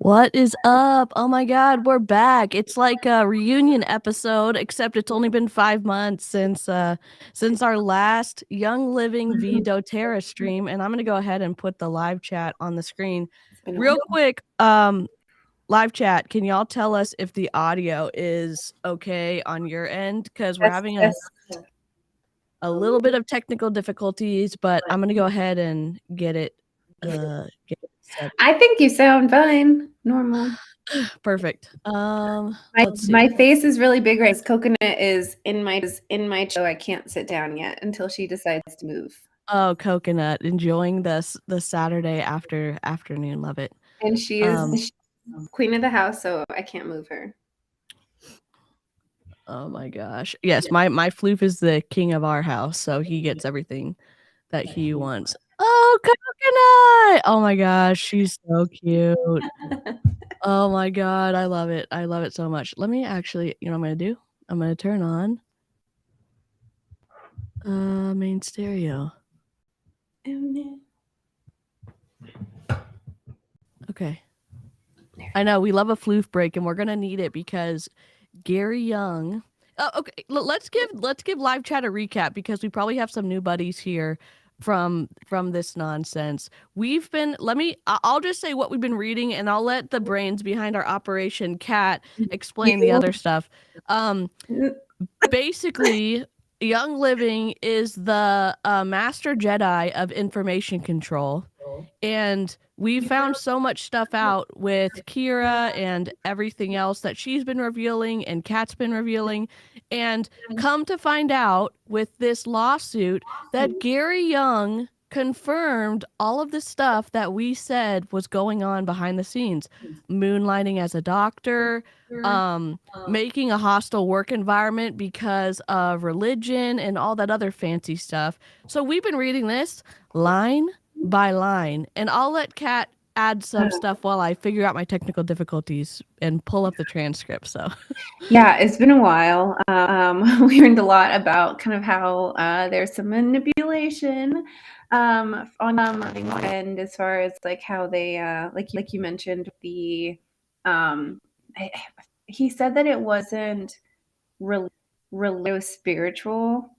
What is up? Oh my God, we're back. It's like a reunion episode, except it's only been 5 months since our last Young Living v doTERRA stream, and I'm gonna go ahead and put the live chat on the screen. Real quick, live chat, can y'all tell us if the audio is okay on your end? Because we're having a little bit of technical difficulties, but I'm gonna go ahead and get it set. I think you sound fine. Normal. Perfect. Let's see. My face is really big right now. Coconut is in my show. I can't sit down yet until she decides to move. Oh, Coconut, enjoying the Saturday afternoon. Love it. And she is queen of the house, so I can't move her. Oh my gosh. Yes, my floof is the king of our house, so he gets everything that he wants. Oh, Coconut! Oh my gosh, she's so cute. Oh my god, I love it. I love it so much. Let me actually, you know what I'm gonna do? I'm gonna turn on main stereo. Okay. I know we love a floof break, and we're gonna need it because Gary Young. Oh, okay. Let's give live chat a recap because we probably have some new buddies here from this nonsense. We've been. I'll just say what we've been reading, and I'll let the brains behind our operation Cat explain the other stuff. Basically, Young Living is the master Jedi of information control. And we found so much stuff out with Kira and everything else that she's been revealing and Kat's been revealing. And come to find out with this lawsuit that Gary Young confirmed all of the stuff that we said was going on behind the scenes. Moonlighting as a doctor, making a hostile work environment because of religion and all that other fancy stuff. So we've been reading this line by line, and I'll let Kat add some stuff while I figure out my technical difficulties and pull up the transcript. So yeah, it's been a while. We learned a lot about kind of how there's some manipulation on the end as far as like how they like you mentioned the he said that it wasn't really spiritual,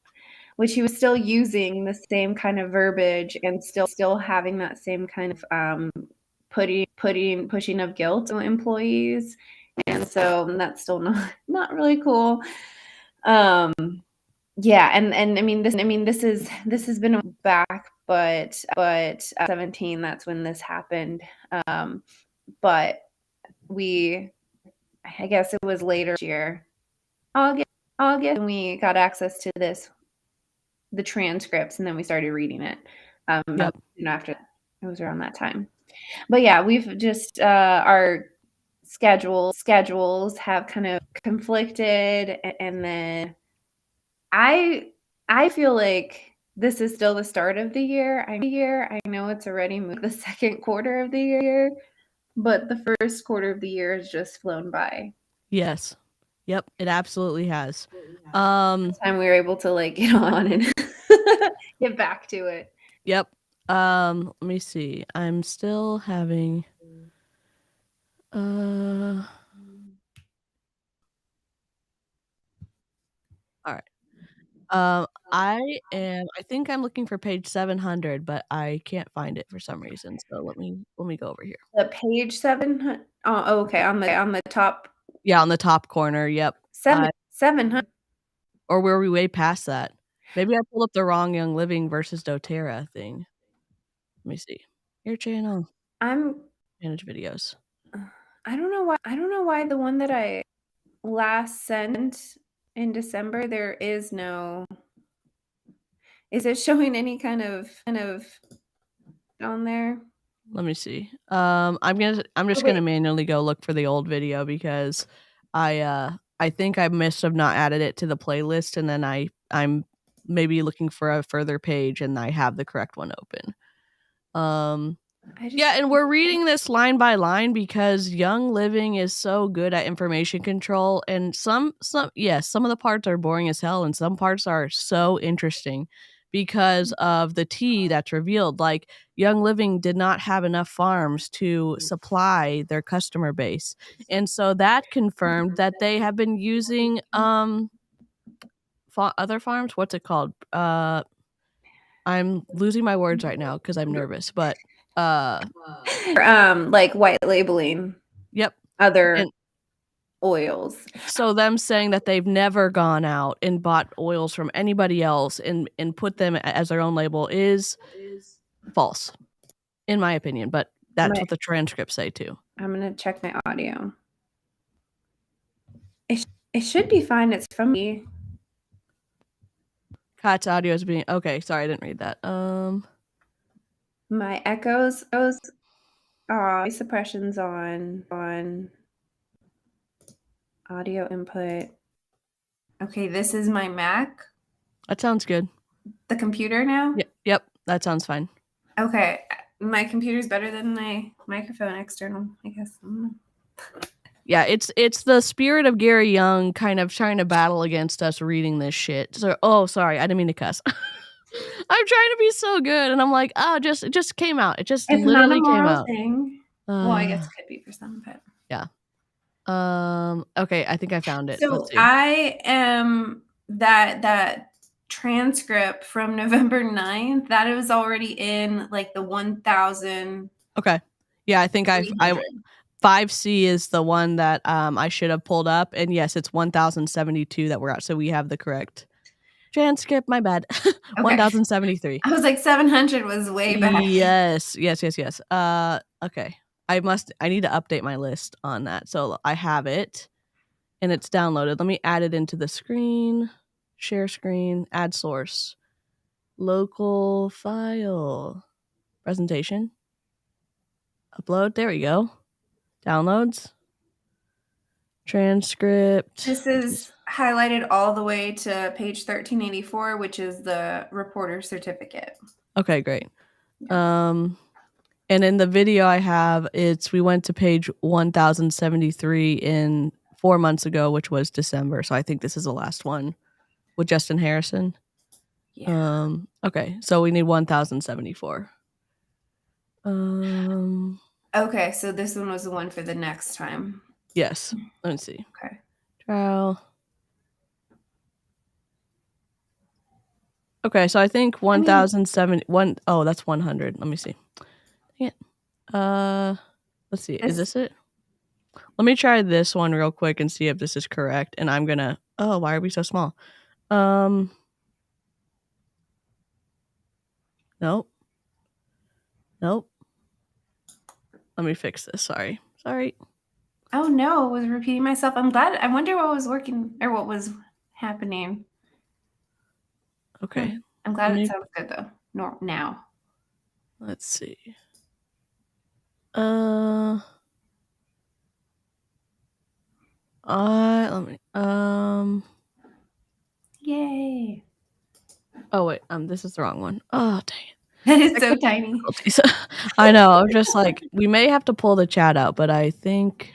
which he was still using the same kind of verbiage and still having that same kind of pushing of guilt on employees, and so that's still not really cool. Yeah, and I mean this has been back, but 17, that's when this happened. But I guess it was later this year, August, when we got access to the transcripts, and then we started reading it. Yep. After that, it was around that time. But yeah, we've just our schedules have kind of conflicted, and then I feel like this is still the start of the year. I know it's already moved the second quarter of the year, but the first quarter of the year has just flown by. Yes. Yep, it absolutely has. Time we were able to like get on and get back to it. Yep. Let me see. I'm still having all right. I think I'm looking for page 700, but I can't find it for some reason. So let me go over here. The page 700. Oh, okay. On the top. Yeah, on the top corner. Yep. 700. Or were we way past that? Maybe I pulled up the wrong Young Living versus doTERRA thing. Let me see. Your channel. Manage videos. I don't know why the one that I last sent in December, there is no. Is it showing any kind of on there? Let me see. I'm just gonna manually go look for the old video because I think I must have not added it to the playlist, and then I'm maybe looking for a further page and I have the correct one open. Yeah, and we're reading this line by line because Young Living is so good at information control, and some of the parts are boring as hell and some parts are so interesting because of the tea that's revealed. Like, Young Living did not have enough farms to supply their customer base. And so that confirmed that they have been using other farms. What's it called? I'm losing my words right now because I'm nervous, but like white labeling yep. other And oils. so them saying that they've never gone out and bought oils from anybody else and put them as their own label is false, in my opinion. But that's what the transcripts say too. I'm gonna check my audio. It should be fine. It's from me. Kat's audio is being okay. Sorry, I didn't read that. My echoes. Suppression's on audio input. Okay, this is my Mac. That sounds good. The computer now? Yep, that sounds fine. Okay, my computer's better than my microphone external, I guess. Yeah, it's the spirit of Gary Young kind of trying to battle against us reading this shit. So, oh, sorry, I didn't mean to cuss. I'm trying to be so good, and I'm like, oh, it just came out. It just It's literally not a came moral out. thing. Well, I guess it could be for some, but yeah. Okay, I think I found it. So Let's see. I am that transcript from November 9th, that was already in like the 1,000. Okay. Yeah, I think I 5C is the one that I should have pulled up, and yes, it's 1,072 that we're at. So we have the correct transcript. My bad. Okay. 1,073. I was like 700 was way back. Yes. Okay. I need to update my list on that. So I have it and it's downloaded. Let me add it into the screen, share screen, add source, local file, presentation, upload. There we go. Downloads, transcript. This is highlighted all the way to page 1384, which is the reporter certificate. Okay, great. Yeah. And in the video I have, we went to page 1,073 in 4 months ago, which was December. So I think this is the last one with Justin Harrison. Yeah. Okay, so we need 1,074. Okay, so this one was the one for the next time. Yes. Let me see. Okay. Trial. Okay, so I think 1,071. Oh, that's 100. Let me see. Yeah. Let's see. Is this it? Let me try this one real quick and see if this is correct. And I'm gonna. Oh, why are we so small? Nope. Let me fix this. Sorry. Oh no, I was repeating myself. I'm glad. I wonder what was working or what was happening. Okay. I'm glad it sounds good though. Now. Let's see. Let me. Yay. Oh wait. This is the wrong one. Oh dang it. That is so tiny. I know. I'm just like, we may have to pull the chat out, but I think.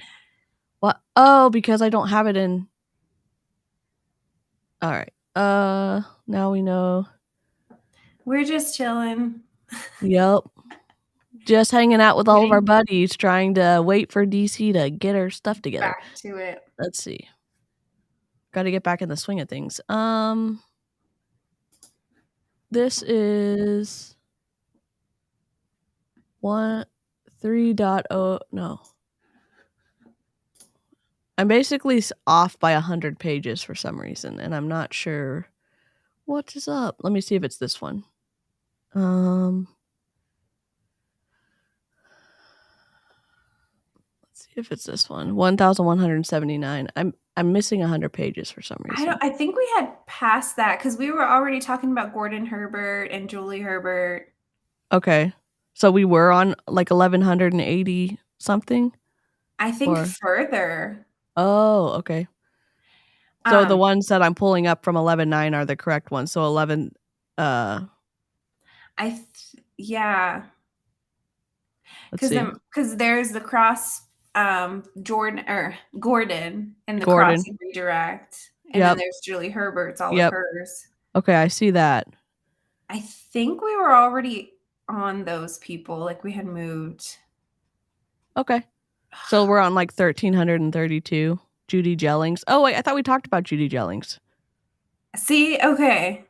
What? Oh, because I don't have it in. All right. Now we know. We're just chilling. Yep. Just hanging out with all of our buddies, trying to wait for DC to get her stuff together. Back to it. Let's see. Got to get back in the swing of things. This is 3.0. No. I'm basically off by 100 pages for some reason, and I'm not sure what is up. Let me see if it's this one. Let's see if it's this one. 1,179. I'm missing 100 pages for some reason. I think we had passed that because we were already talking about Gordon Herbert and Julie Herbert. Okay. So we were on like 1,180 something? I think further. Oh, okay. So the ones that I'm pulling up from 11.9 are the correct ones. So 11. Yeah. Because there's the cross Gordon and the cross redirect. And then there's Julie Herbert's all of hers. Okay, I see that. I think we were already on those people. Like we had moved. Okay. So we're on like 1332. Judy Jellings. Oh wait, I thought we talked about Judy Jellings. See, okay.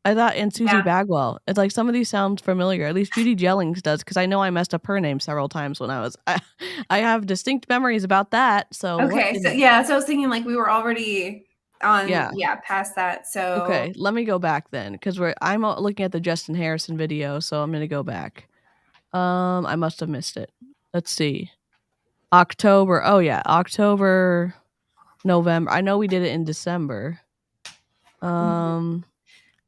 I thought, and Susie Yeah. Bagwell. It's like some of these sound familiar. At least Judy Jellings does, because I know I messed up her name several times when I was. I have distinct memories about that. So what? Okay. So yeah, so I was thinking like we were already on past that. So Okay, let me go back then, because I'm looking at the Justin Harrison video, so I'm gonna go back. I must have missed it. Let's see. October. Oh yeah, October, November. I know we did it in December.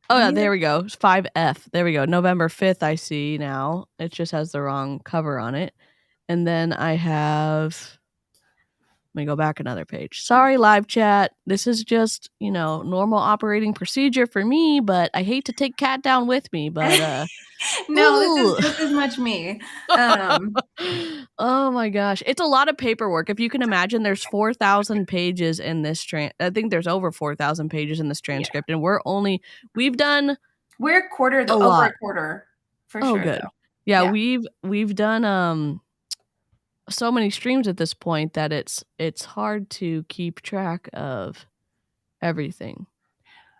Oh yeah, there we go. 5F. There we go. November 5th, I see now. It just has the wrong cover on it. And then I have, let me go back another page. Sorry, live chat. This is just, normal operating procedure for me, but I hate to take Kat down with me, but no, this is just as much me. Oh my gosh. It's a lot of paperwork. If you can imagine, there's 4,000 pages in this I think there's over 4,000 pages in this transcript, and we're a quarter, a over lot. a quarter for Oh, sure. good. Though. Yeah, we've done so many streams at this point that it's hard to keep track of everything.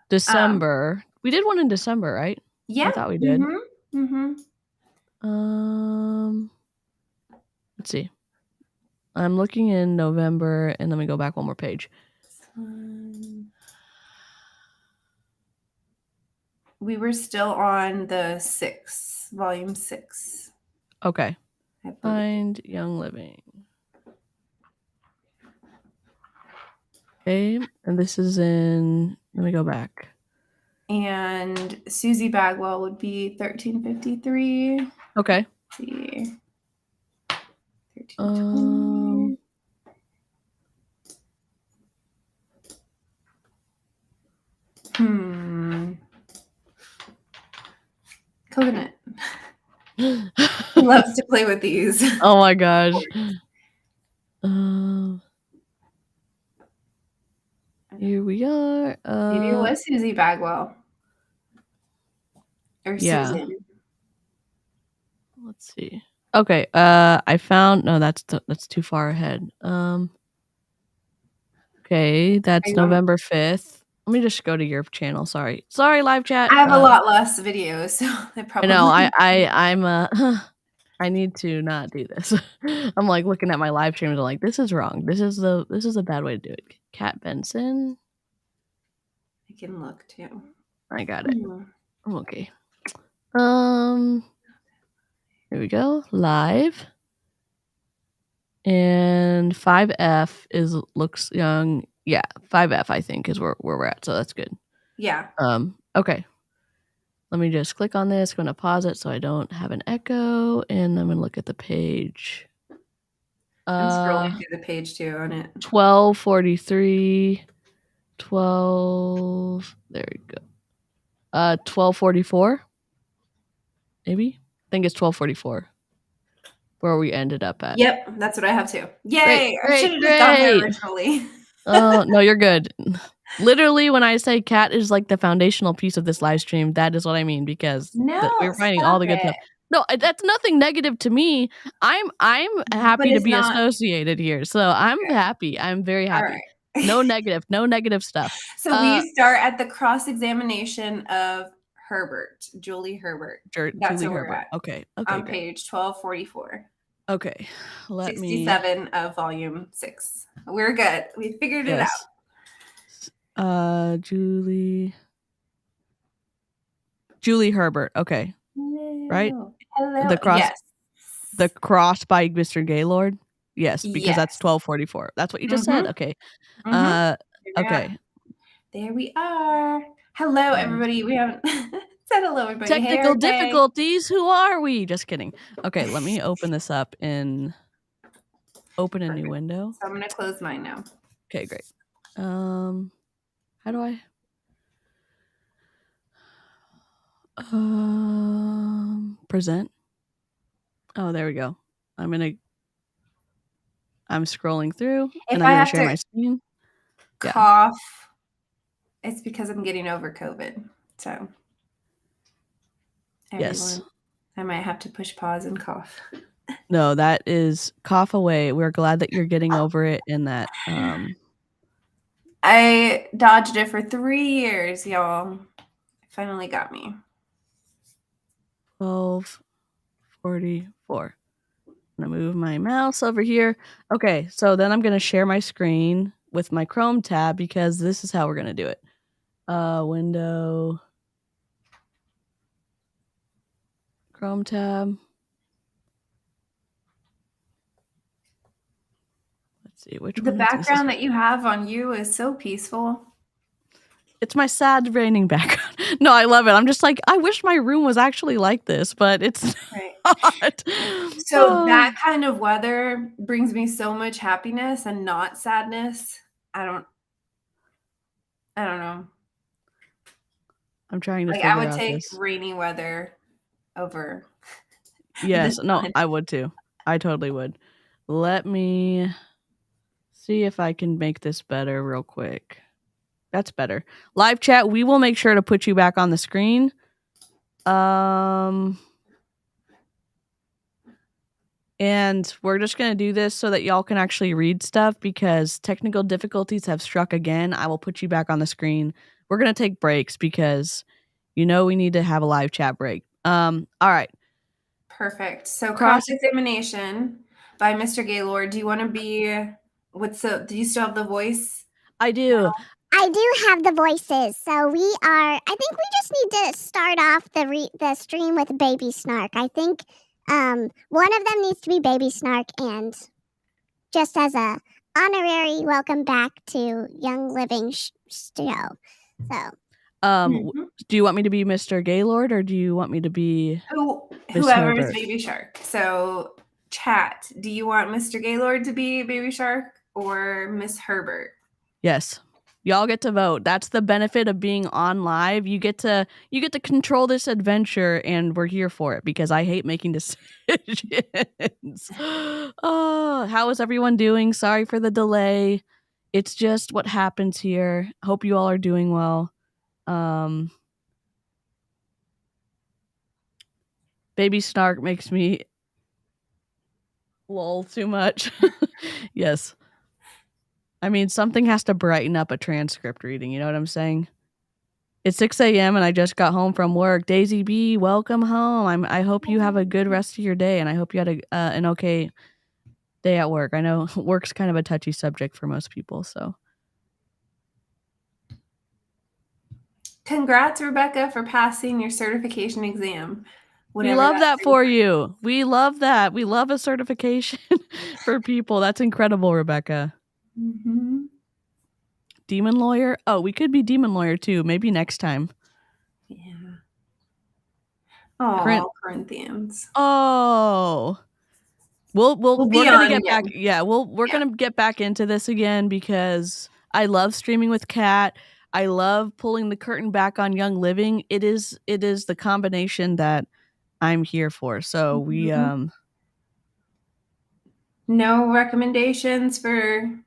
December. We did one in December, right? Yeah. I thought we did. Mm-hmm. Let's see. I'm looking in November, and let me go back one more page. We were still on the volume 6. Okay. Find Young Living. Okay, and this is in, let me go back. And Susie Bagwell would be 1353. Okay. Let's see. 1320. Coconut. He loves to play with these. Oh my gosh. Here we are. Maybe it was Susie Bagwell. Or Susan. Let's see. Okay. I found, no, that's too far ahead. Okay, that's November 5th. Let me just go to your channel. Sorry, live chat. I have a lot less videos, so they probably. I know. I need to not do this. I'm like looking at my live streams. I'm like, this is wrong. This is a bad way to do it. Kat Benson. I can look too. I got it. I'm okay. Here we go. Live. And 5F looks young. Yeah, 5F I think is where we're at. So that's good. Yeah. Okay. Let me just click on this. I'm gonna pause it so I don't have an echo, and I'm gonna look at the page. I'm scrolling through the page too on it. 1243. 12. There you go. 1244. Maybe. I think it's 1244. Where we ended up at. Yep, that's what I have too. Yay! I should have just gone there originally. Oh no, you're good. Literally, when I say Kat is like the foundational piece of this live stream, that is what I mean, because we're finding all the good stuff. No, that's nothing negative to me. I'm happy to be associated here, so I'm happy. I'm very happy. Right. No negative stuff. So we start at the cross-examination of Herbert, Julie Herbert. That's Julie Herbert. Okay. On page 1244. Okay. 67 of volume 6. We're good. We figured it out. Julie Herbert. Okay. Right? Hello. The cross by Mr. Gaylord. Yes, because that's 1244. That's what you just said. Okay. Okay. There we are. Hello, everybody. We haven't said hello, everybody. Technical difficulties. Who are we? Just kidding. Okay, let me open this up in open a new window. So I'm gonna close mine now. Okay, great. How do I? Present. Oh, there we go. I'm scrolling through, and I'm gonna share my screen. Cough. It's because I'm getting over COVID. So everyone. Yes. I might have to push pause and cough. No, that is cough away. We're glad that you're getting over it and that I dodged it for 3 years, y'all. It finally got me. 12:44. I'm gonna move my mouse over here. Okay, so then I'm gonna share my screen with my Chrome tab because this is how we're gonna do it. Window, Chrome tab. Let's see which The one is this. background that you have on you is so peaceful. It's my sad raining background. No, I love it. I'm just like, I wish my room was actually like this, but it's Right. not. So that kind of weather brings me so much happiness and not sadness. I don't know. I'm trying to Like, figure I would out take this. rainy weather over Yes. the No, sun. I would too. I totally would. Let me see if I can make this better real quick. That's better. Live chat, we will make sure to put you back on the screen. And we're just going to do this so that y'all can actually read stuff because technical difficulties have struck again. I will put you back on the screen. We're going to take breaks because we need to have a live chat break. All right. Perfect. So cross-examination by Mr. Gaylord. Do you want to be do you still have the voice? I do. I do have the voices. So I think we just need to start off the stream with Baby Snark. I think one of them needs to be Baby Snark, and just as a honorary welcome back to Young Living show. So do you want me to be Mr. Gaylord or do you want me to be whoever is Baby Shark? So chat, do you want Mr. Gaylord to be Baby Shark or Miss Herbert? Yes. Y'all get to vote. That's the benefit of being on live. You get to control this adventure, and we're here for it because I hate making decisions. Oh, how is everyone doing? Sorry for the delay. It's just what happens here. Hope you all are doing well. Baby Snark makes me lol too much. Yes. I mean, something has to brighten up a transcript reading. You know what I'm saying? It's 6 a.m. and I just got home from work. Daisy B, welcome home. I hope you have a good rest of your day, and I hope you had an okay day at work. I know work's kind of a touchy subject for most people, so. Congrats, Rebecca, for passing your certification exam. We love that for you. We love that. We love a certification for people. That's incredible, Rebecca. Mm-hmm. Demon lawyer? Oh, we could be demon lawyer too. Maybe next time. Yeah. Oh, Corinthians. Oh. We're gonna get back. Yeah, we're gonna get back into this again because I love streaming with Kat. I love pulling the curtain back on Young Living. It is the combination that I'm here for. So we no recommendations for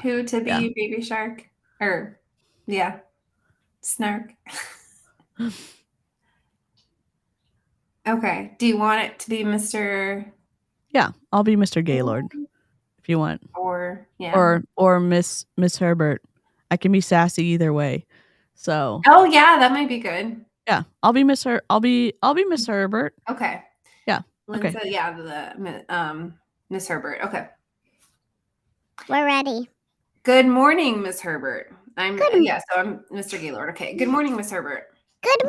who to be Baby Shark or Snark. Okay. Do you want it to be Mr. Yeah, I'll be Mr. Gaylord if you want. Or Miss Herbert. I can be sassy either way. So oh yeah, that might be good. Yeah, I'll be Miss Herbert. Okay. Yeah. Linda, okay. Yeah, the Miss Herbert. Okay. We're ready. Good morning, Miss Herbert. So I'm Mr. Gaylord. Okay. Good morning, Miss Herbert. Good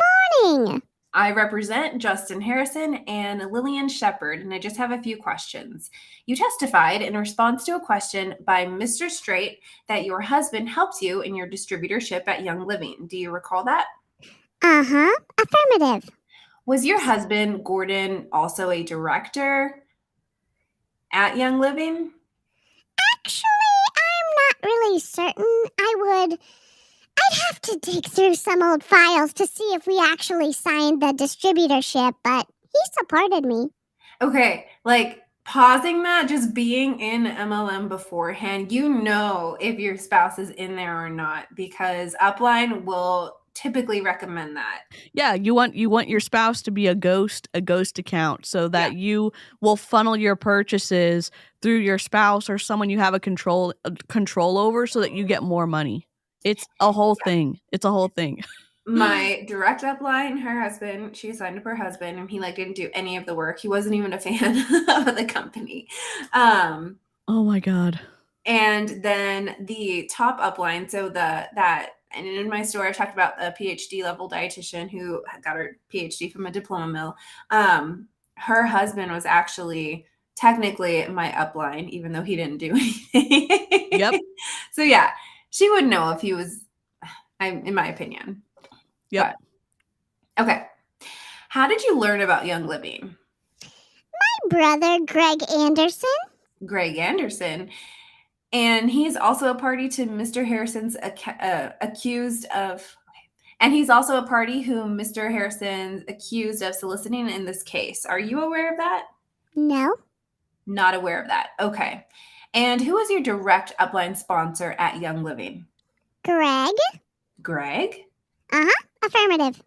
morning. I represent Justin Harrison and Lillian Shepard, and I just have a few questions. You testified in response to a question by Mr. Straight that your husband helped you in your distributorship at Young Living. Do you recall that? Uh-huh. Affirmative. Was your husband, Gordon, also a director at Young Living? Actually, I'm not really certain. I'd have to dig through some old files to see if we actually signed the distributorship, but he supported me. Okay, like pausing that, just being in MLM beforehand, if your spouse is in there or not, because Upline will typically recommend that. Yeah, you want your spouse to be a ghost account, so that you will funnel your purchases through your spouse or someone you have a control over, so that you get more money. It's a whole thing. It's a whole thing. My direct upline, her husband, she signed up her husband, and he like didn't do any of the work. He wasn't even a fan of the company. Oh my God. And then the top upline, so and in my story, I talked about the PhD level dietitian who got her PhD from a diploma mill. Her husband was actually technically my upline, even though he didn't do anything. Yep. So yeah, she would know if he was, in my opinion. Yep. But, okay. How did you learn about Young Living? My brother, Greg Anderson. Greg Anderson. And he's also a party to Mr. Harrison's accused of, and he's also a party whom Mr. Harrison's accused of soliciting in this case. Are you aware of that? No. Not aware of that. Okay. And who is your direct upline sponsor at Young Living? Greg. Greg? Affirmative.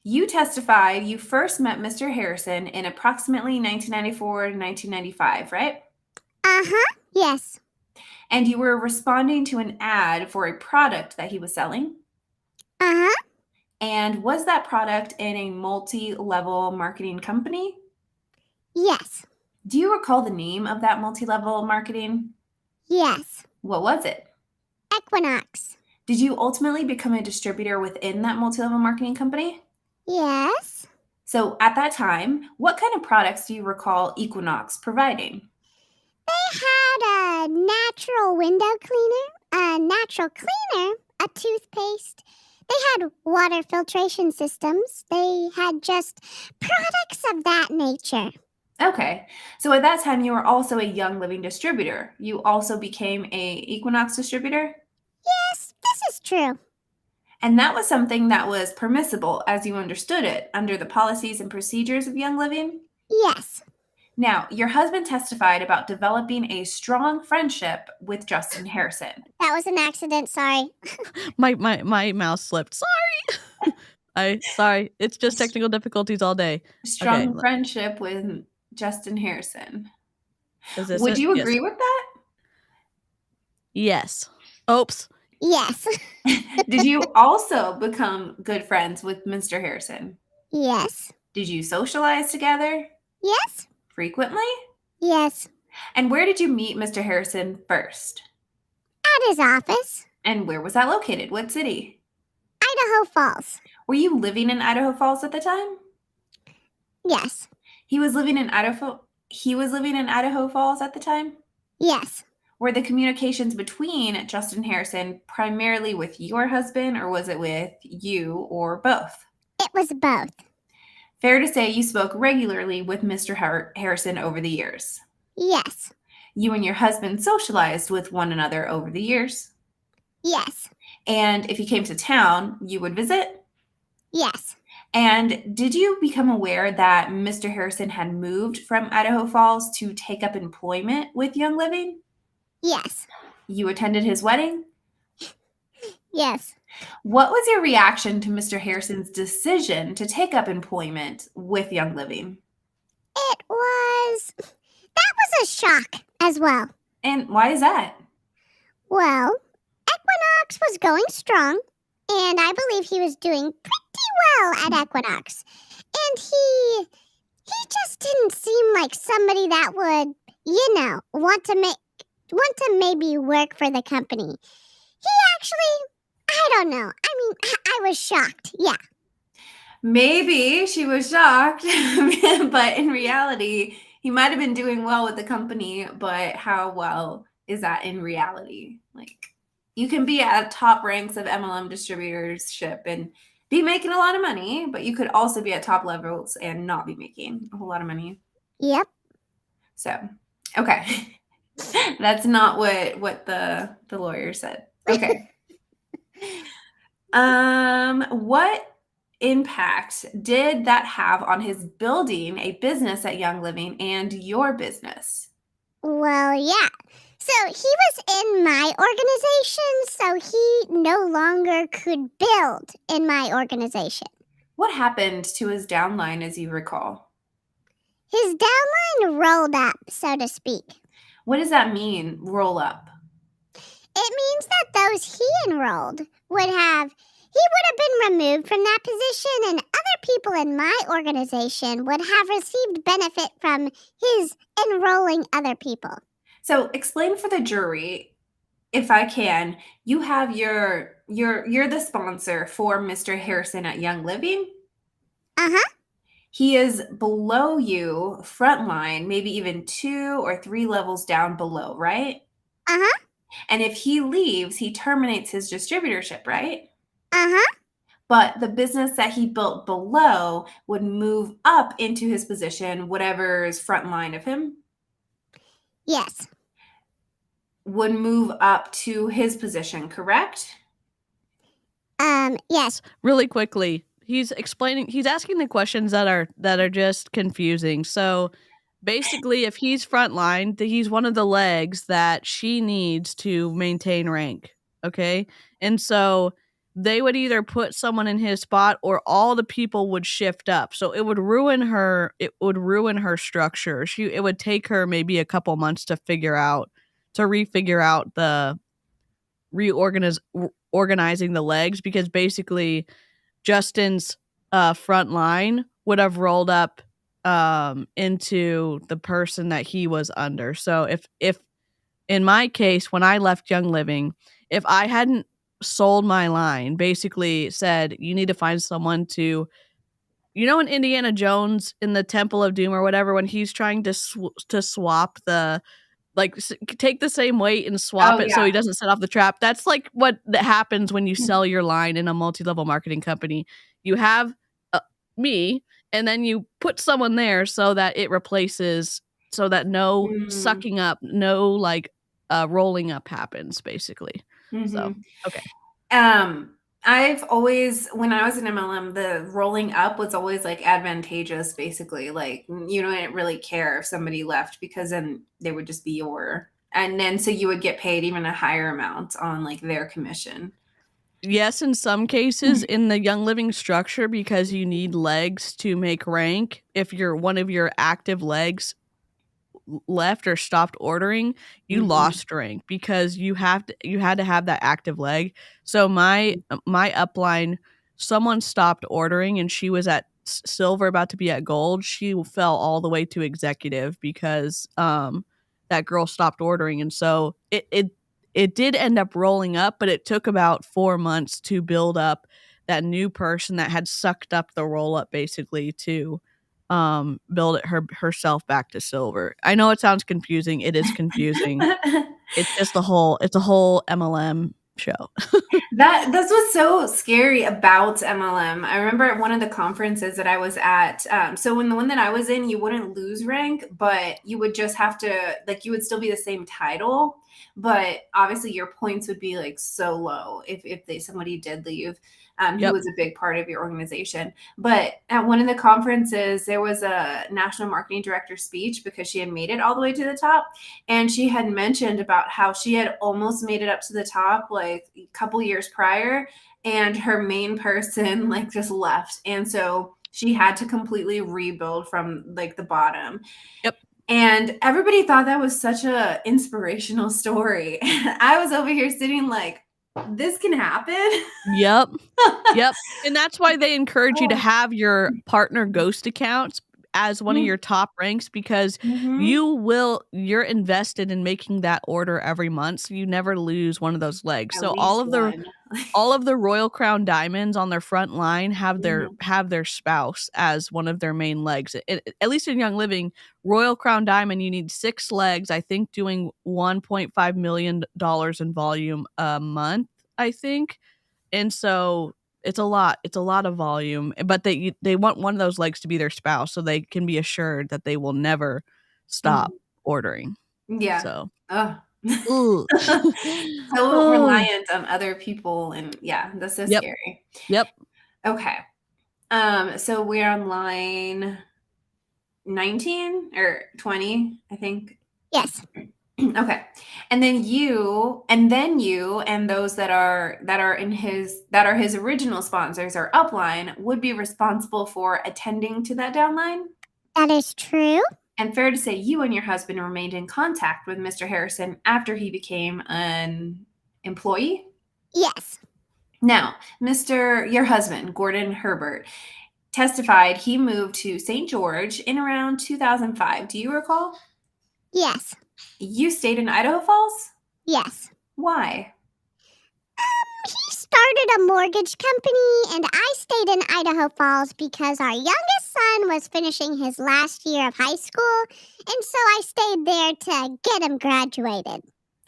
You testified you first met Mr. Harrison in approximately 1994 to 1995, right? Yes. And you were responding to an ad for a product that he was selling? And was that product in a multi-level marketing company? Yes. Do you recall the name of that multi-level marketing? Yes. What was it? Equinox. Did you ultimately become a distributor within that multi-level marketing company? Yes. So at that time, what kind of products do you recall Equinox providing? They had a natural window cleaner, a natural cleaner, a toothpaste. They had water filtration systems. They had just products of that nature. Okay. So at that time, you were also a Young Living distributor. You also became a Equinox distributor? Yes, this is true. And that was something that was permissible as you understood it under the policies and procedures of Young Living? Yes. Now, your husband testified about developing a strong friendship with Justin Harrison. That was an accident, sorry. My mouse slipped. Sorry. Sorry. It's just technical difficulties all day. Strong friendship with Justin Harrison. Is this Would it? you Yes. agree with that? Yes. Oops. Yes. Did you also become good friends with Mr. Harrison? Yes. Did you socialize together? Yes. Frequently? Yes. And where did you meet Mr. Harrison first? At his office. And where was that located? What city? Idaho Falls. Were you living in Idaho Falls at the time? Yes. He was living in Idaho Falls at the time? Yes. Were the communications between Justin Harrison primarily with your husband, or was it with you, or both? It was both. Fair to say you spoke regularly with Mr. Harrison over the years. Yes. You and your husband socialized with one another over the years. Yes. And if he came to town, you would visit? Yes. And did you become aware that Mr. Harrison had moved from Idaho Falls to take up employment with Young Living? Yes. You attended his wedding? Yes. What was your reaction to Mr. Harrison's decision to take up employment with Young Living? That was a shock as well. And why is that? Well, Equinox was going strong, and I believe he was doing pretty well at Equinox. And he just didn't seem like somebody that would, want to maybe work for the company. He actually, I don't know. I mean, I was shocked. Yeah. Maybe she was shocked, but in reality, he might have been doing well with the company, but how well is that in reality? Like, you can be at top ranks of MLM distributorship and be making a lot of money, but you could also be at top levels and not be making a whole lot of money. Yep. So, okay. That's not what the lawyer said. Okay. What impact did that have on his building a business at Young Living and your business? Well, yeah. So he was in my organization, so he no longer could build in my organization. What happened to his downline, as you recall? His downline rolled up, so to speak. What does that mean, roll up? It means that those he enrolled would have been removed from that position, and other people in my organization would have received benefit from his enrolling other people. So explain for the jury, if I can. You have you're the sponsor for Mr. Harrison at Young Living. Uh-huh. He is below you, frontline, maybe even 2 or 3 levels down below, right? Uh-huh. And if he leaves, he terminates his distributorship, right? Uh-huh. But the business that he built below would move up into his position, whatever's front line of him. Yes. Would move up to his position, correct? Yes. Really quickly, he's asking the questions that are just confusing. So basically, if he's frontline, he's one of the legs that she needs to maintain rank. Okay. And so they would either put someone in his spot or all the people would shift up. So it would ruin her structure. It would take her maybe a couple months to refigure out the organizing the legs, because basically Justin's front line would have rolled up into the person that he was under. So if in my case, when I left Young Living, if I hadn't sold my line, basically said you need to find someone to, in Indiana Jones in the Temple of Doom or whatever, when he's trying to swap the, like, take the same weight and swap it so he doesn't set off the trap. That's like what that happens when you sell your line in a multi-level marketing company. You have me, and then you put someone there so that it replaces, so that no sucking up, no like rolling up happens, basically. So, okay. I've always, when I was in MLM, the rolling up was always like advantageous, basically. Like, you didn't really care if somebody left, because then they would just be and then so you would get paid even a higher amount on like their commission. Yes, in some cases in the Young Living structure, because you need legs to make rank. If you're one of your active legs left or stopped ordering, you lost rank, because you had to have that active leg. So my upline, someone stopped ordering and she was at silver, about to be at gold. She fell all the way to executive because that girl stopped ordering, and so it did end up rolling up, but it took about 4 months to build up that new person that had sucked up the roll up, basically, to build it herself back to silver. I know it sounds confusing. It is confusing. It's just a whole MLM show. That's what's so scary about MLM. I remember at one of the conferences that I was at, so when the one that I was in, you wouldn't lose rank, but you would just have to, like, you would still be the same title, but obviously your points would be like so low if somebody did leave, who was a big part of your organization. But at one of the conferences, there was a national marketing director speech, because she had made it all the way to the top, and she had mentioned about how she had almost made it up to the top like a couple years prior, and her main person like just left, and so she had to completely rebuild from like the bottom. Yep. And everybody thought that was such a inspirational story. I was over here sitting like, this can happen. Yep. And that's why they encourage you to have your partner ghost accounts as one of your top ranks, because you're invested in making that order every month, so you never lose one of those legs. So all of the Royal Crown Diamonds on their front line have their spouse as one of their main legs. At least in Young Living, Royal Crown Diamond, you need 6 legs, I think, doing $1.5 million in volume a month, I think. And so it's a lot of volume, but they want one of those legs to be their spouse, so they can be assured that they will never stop ordering. Yeah. So so reliant on other people, and that's so scary. Yep. Okay. So we're on line 19 or 20, I think. Yes. Okay. And then you and those that are his original sponsors or upline would be responsible for attending to that downline. That is true. And fair to say you and your husband remained in contact with Mr. Harrison after he became an employee? Yes. Now, your husband, Gordon Herbert, testified he moved to St. George in around 2005. Do you recall? Yes. You stayed in Idaho Falls? Yes. Why? He started a mortgage company, and I stayed in Idaho Falls because our youngest son was finishing his last year of high school, and so I stayed there to get him graduated.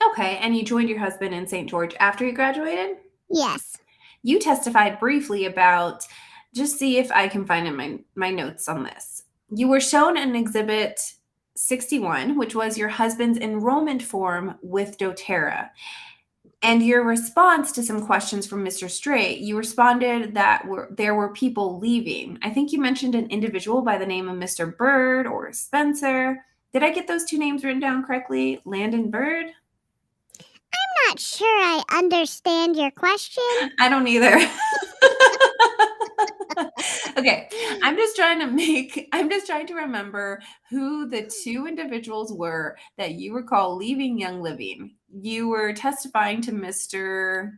Okay, and you joined your husband in St. George after you graduated? Yes. You testified briefly about, just see if I can find in my notes on this. You were shown an Exhibit 61, which was your husband's enrollment form with doTERRA. And your response to some questions from Mr. Straight, you responded that there were people leaving. I think you mentioned an individual by the name of Mr. Bird or Spencer. Did I get those two names written down correctly? Landon Bird? I'm not sure I understand your question. I don't either. Okay, I'm just trying to remember who the two individuals were that you recall leaving Young Living. You were testifying to Mr.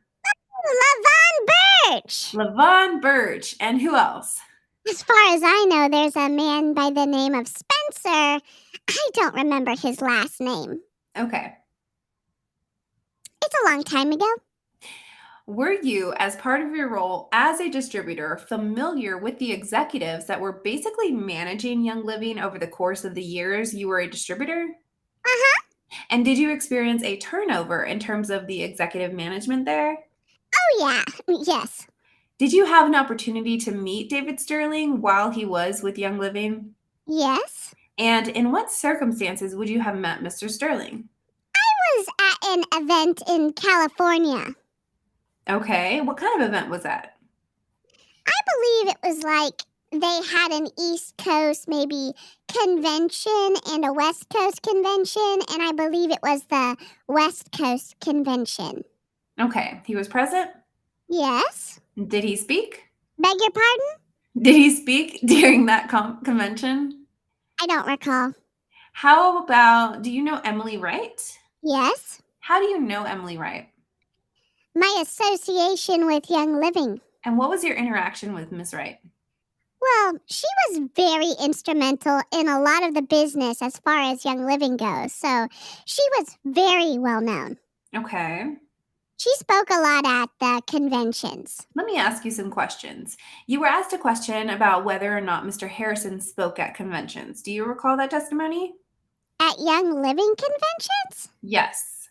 Levon Birch. Levon Birch, and who else? As far as I know, there's a man by the name of Spencer. I don't remember his last name. Okay. It's a long time ago. Were you, as part of your role as a distributor, familiar with the executives that were basically managing Young Living over the course of the years you were a distributor? Uh-huh. And did you experience a turnover in terms of the executive management there? Oh, yeah. Yes. Did you have an opportunity to meet David Sterling while he was with Young Living? Yes. And in what circumstances would you have met Mr. Sterling? I was at an event in California. Okay. What kind of event was that? I believe it was like they had an East Coast maybe convention and a West Coast convention, and I believe it was the West Coast convention. Okay. He was present? Yes. Did he speak? Beg your pardon? Did he speak during that convention? I don't recall. How about, do you know Emily Wright? Yes. How do you know Emily Wright? My association with Young Living. And what was your interaction with Ms. Wright? Well, she was very instrumental in a lot of the business as far as Young Living goes, so she was very well known. Okay. She spoke a lot at the conventions. Let me ask you some questions. You were asked a question about whether or not Mr. Harrison spoke at conventions. Do you recall that testimony? At Young Living conventions? Yes.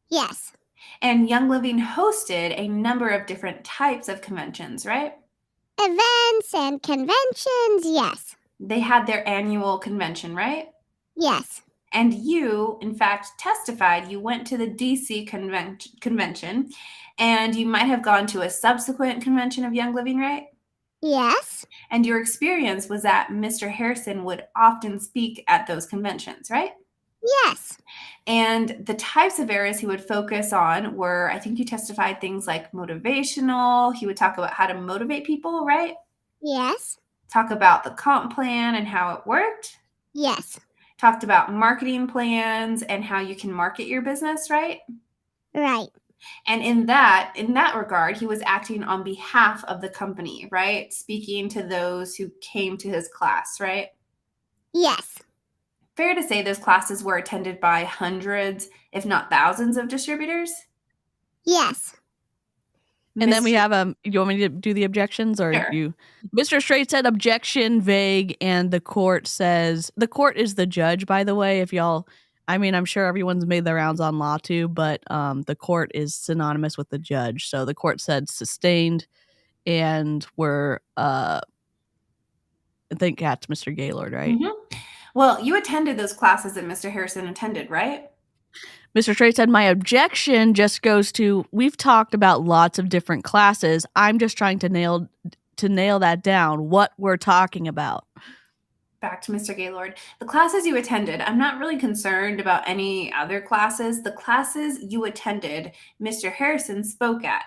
Yes. And Young Living hosted a number of different types of conventions, right? Events and conventions, yes. They had their annual convention, right? Yes. And you, in fact, testified you went to the DC convention, and you might have gone to a subsequent convention of Young Living, right? Yes. And your experience was that Mr. Harrison would often speak at those conventions, right? Yes. And the types of areas he would focus on were, I think you testified things like motivational. He would talk about how to motivate people, right? Yes. Talk about the comp plan and how it worked. Yes. Talked about marketing plans and how you can market your business, right? Right. And in that regard, he was acting on behalf of the company, right? Speaking to those who came to his class, right? Yes. Fair to say those classes were attended by hundreds, if not thousands, of distributors? Yes. And then we have you want me to do the objections or Sure. you? Mr. Straight said objection vague, and the court says the court is the judge, by the way, if y'all I mean, I'm sure everyone's made their rounds on law too, but the court is synonymous with the judge. So the court said sustained, and we're I think that's Mr. Gaylord, right? Mm-hmm. Well, you attended those classes that Mr. Harrison attended, right? Mr. Straight said, my objection just goes to, we've talked about lots of different classes. I'm just trying to nail that down, what we're talking about. back to Mr. Gaylord. The classes you attended, I'm not really concerned about any other classes. The classes you attended, Mr. Harrison spoke at.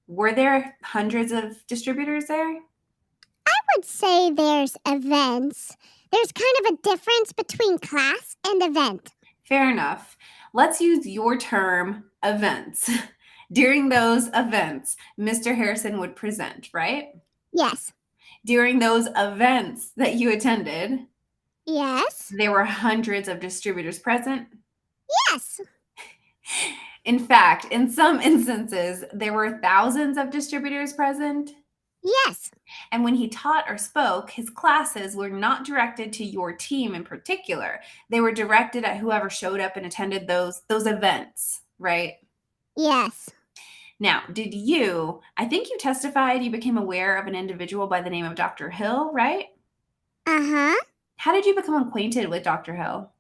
Were there hundreds of distributors there? I would say there's events. There's kind of a difference between class and event. Fair enough. Let's use your term, events. During those events, Mr. Harrison would present, right? Yes. During those events that you attended, Yes. there were hundreds of distributors present. Yes. In fact, in some instances, there were thousands of distributors present. Yes. And when he taught or spoke, his classes were not directed to your team in particular. They were directed at whoever showed up and attended those events, right? Yes. Now, I think you testified you became aware of an individual by the name of Dr. Hill, right? Uh-huh. How did you become acquainted with Dr. Hill?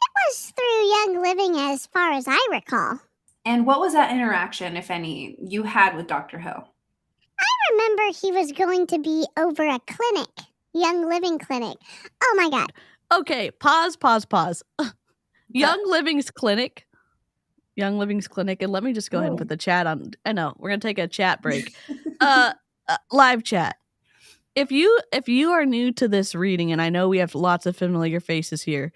It was through Young Living as far as I recall. And what was that interaction, if any, you had with Dr. Hill? I remember he was going to be over a clinic, Young Living clinic. Oh my God. Okay, pause. Young Living's clinic. And let me just go ahead and put the chat on. I know, we're going to take a chat break. Live chat. If you are new to this reading, and I know we have lots of familiar faces here,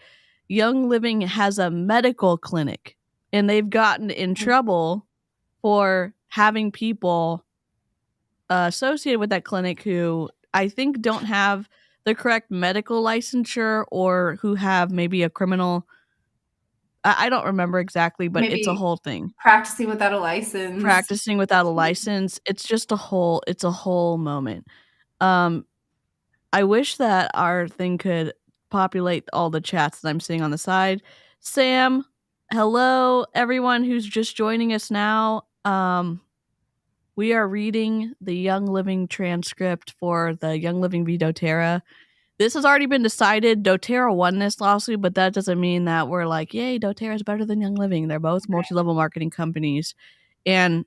Young Living has a medical clinic, and they've gotten in trouble for having people associated with that clinic who I think don't have the correct medical licensure, or who have maybe a criminal. I don't remember exactly, but Maybe it's a whole thing. Practicing without a license. It's just a whole moment. I wish that our thing could populate all the chats that I'm seeing on the side. Sam, hello, everyone who's just joining us now. We are reading the Young Living transcript for the Young Living v. doTERRA. This has already been decided. doTERRA won this lawsuit, but that doesn't mean that we're like, yay, doTERRA is better than Young Living. They're both multi-level marketing companies. And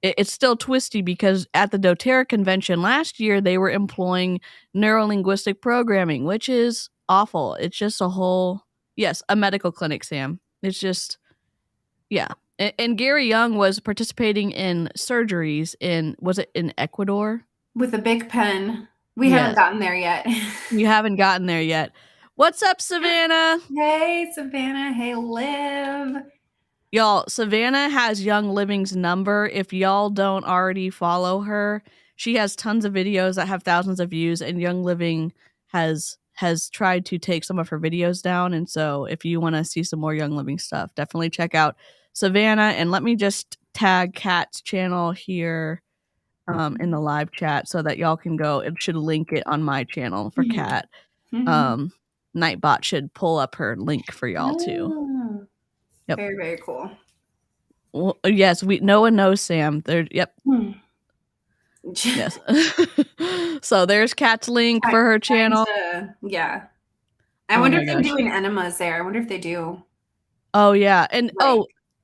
it's still twisty because at the doTERRA convention last year, they were employing neurolinguistic programming, which is awful. It's just a medical clinic, Sam. It's just, yeah. And Gary Young was participating in surgeries was it in Ecuador? With a big pen. We haven't gotten there yet. You haven't gotten there yet. What's up, Savannah? Hey, Savannah. Hey, Liv. Y'all, Savannah has Young Living's number. If y'all don't already follow her, she has tons of videos that have thousands of views, and Young Living has tried to take some of her videos down. And so if you want to see some more Young Living stuff, definitely check out Savannah. And let me just tag Kat's channel here in the live chat so that y'all can go. It should link it on my channel for Kat. Nightbot should pull up her link for y'all too. Yep. Very, very cool. Well, yes, no one knows Sam. Yep. Yes. So there's Kat's link for her channel. Yeah. I wonder if they're doing enemas there. I wonder if they do. Oh yeah. And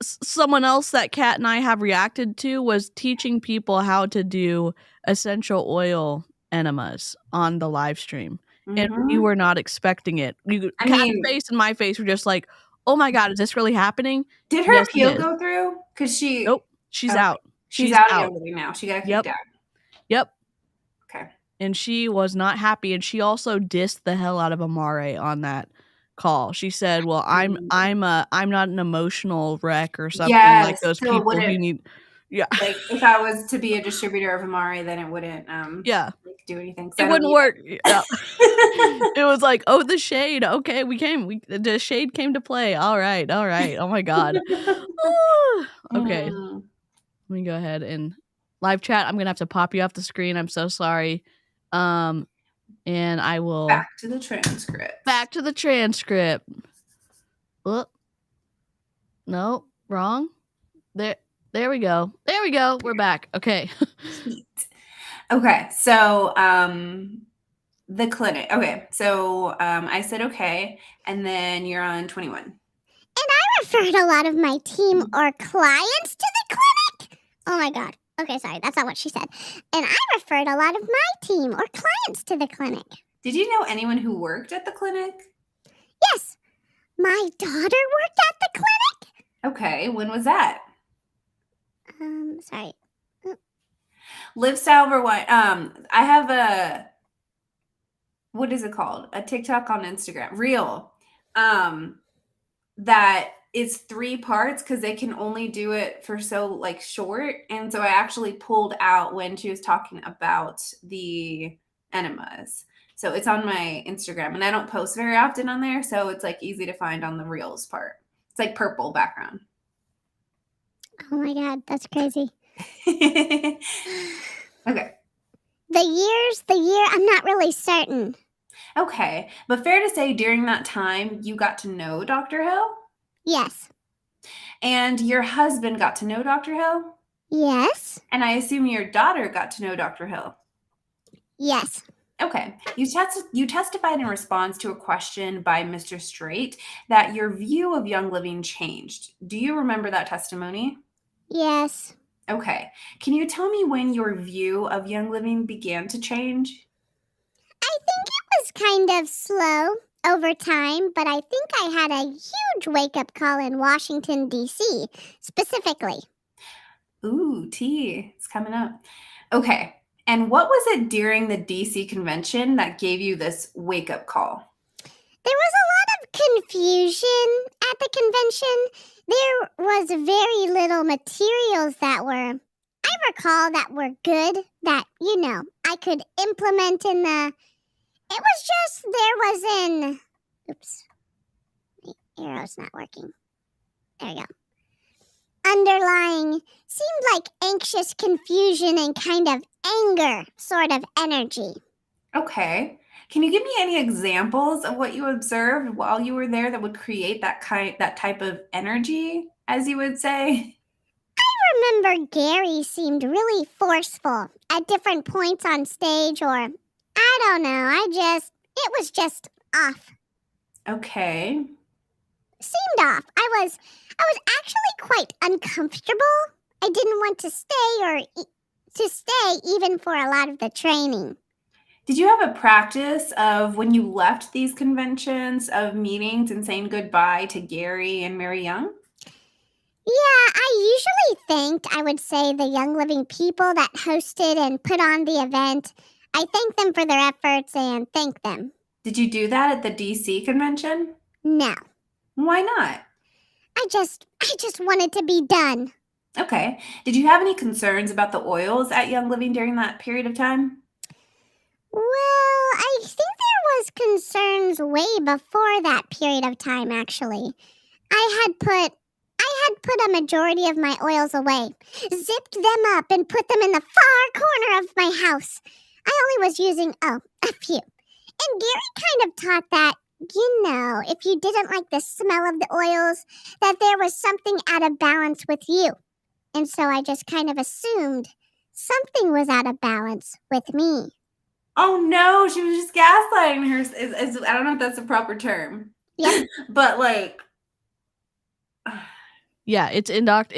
someone else that Kat and I have reacted to was teaching people how to do essential oil enemas on the live stream. And we were not expecting it. Kat's face and my face were just like, oh my God, is this really happening? Did her appeal go through? Because Nope. She's out. She's out of Young Living now. She got kicked out. Yep. Okay. And she was not happy. And she also dissed the hell out of Amare on that call. She said, well, I'm not an emotional wreck or something like those people who need. Yeah. Like if I was to be a distributor of Amare, then it wouldn't do anything. It wouldn't work. Yeah. It was like, oh, the shade. Okay, the shade came to play. All right. Oh my God. Okay. Let me go ahead and live chat. I'm gonna have to pop you off the screen. I'm so sorry. And I will back to the transcript. Oh, no, wrong. There we go. We're back. Okay. Sweet. Okay. So the clinic. Okay. So I said okay, and then you're on 21. And I referred a lot of my team or clients to the clinic. Oh my God. Okay, sorry, that's not what she said. And I referred a lot of my team or clients to the clinic. Did you know anyone who worked at the clinic? Yes, my daughter worked at the clinic. Okay, when was that? Sorry. Live Style Rewind. I have a, what is it called? A TikTok on Instagram, Reel. That is 3 parts because they can only do it for so like short. And so I actually pulled out when she was talking about the enemas. So it's on my Instagram, and I don't post very often on there, so it's like easy to find on the Reels part. It's like purple background. Oh my God, that's crazy. Okay. The year, I'm not really certain. Okay. But fair to say during that time you got to know Dr. Hill? Yes. And your husband got to know Dr. Hill? Yes. And I assume your daughter got to know Dr. Hill? Yes. Okay. You testified in response to a question by Mr. Straight that your view of Young Living changed. Do you remember that testimony? Yes. Okay. Can you tell me when your view of Young Living began to change? I think it was kind of slow over time, but I think I had a huge wake-up call in Washington, D.C., specifically. Ooh, tea. It's coming up. Okay. And what was it during the DC convention that gave you this wake-up call? There was a lot of confusion at the convention. There was very little materials that were, I recall, that were good, that, I could implement in the, it was just, there was oops, the arrow's not working. There we go. Underlying seemed like anxious confusion and kind of anger sort of energy. Okay. Can you give me any examples of what you observed while you were there that would create that type of energy, as you would say? I remember Gary seemed really forceful at different points on stage, or I don't know, it was just off. Okay. Seemed off. I was actually quite uncomfortable. I didn't want to stay even for a lot of the training. Did you have a practice of when you left these conventions of meetings and saying goodbye to Gary and Mary Young? Yeah, I usually thanked, I would say, the Young Living people that hosted and put on the event. I thank them for their efforts and thank them. Did you do that at the DC convention? No. Why not? I just wanted to be done. Okay. Did you have any concerns about the oils at Young Living during that period of time? Well, I think there was concerns way before that period of time, actually. I had put a majority of my oils away, zipped them up, and put them in the far corner of my house. I only was using, a few. And Gary kind of taught that, if you didn't like the smell of the oils, that there was something out of balance with you. And so I just kind of assumed something was out of balance with me. Oh no, she was just gaslighting her. I don't know if that's the proper term. Yep. But like, Yeah,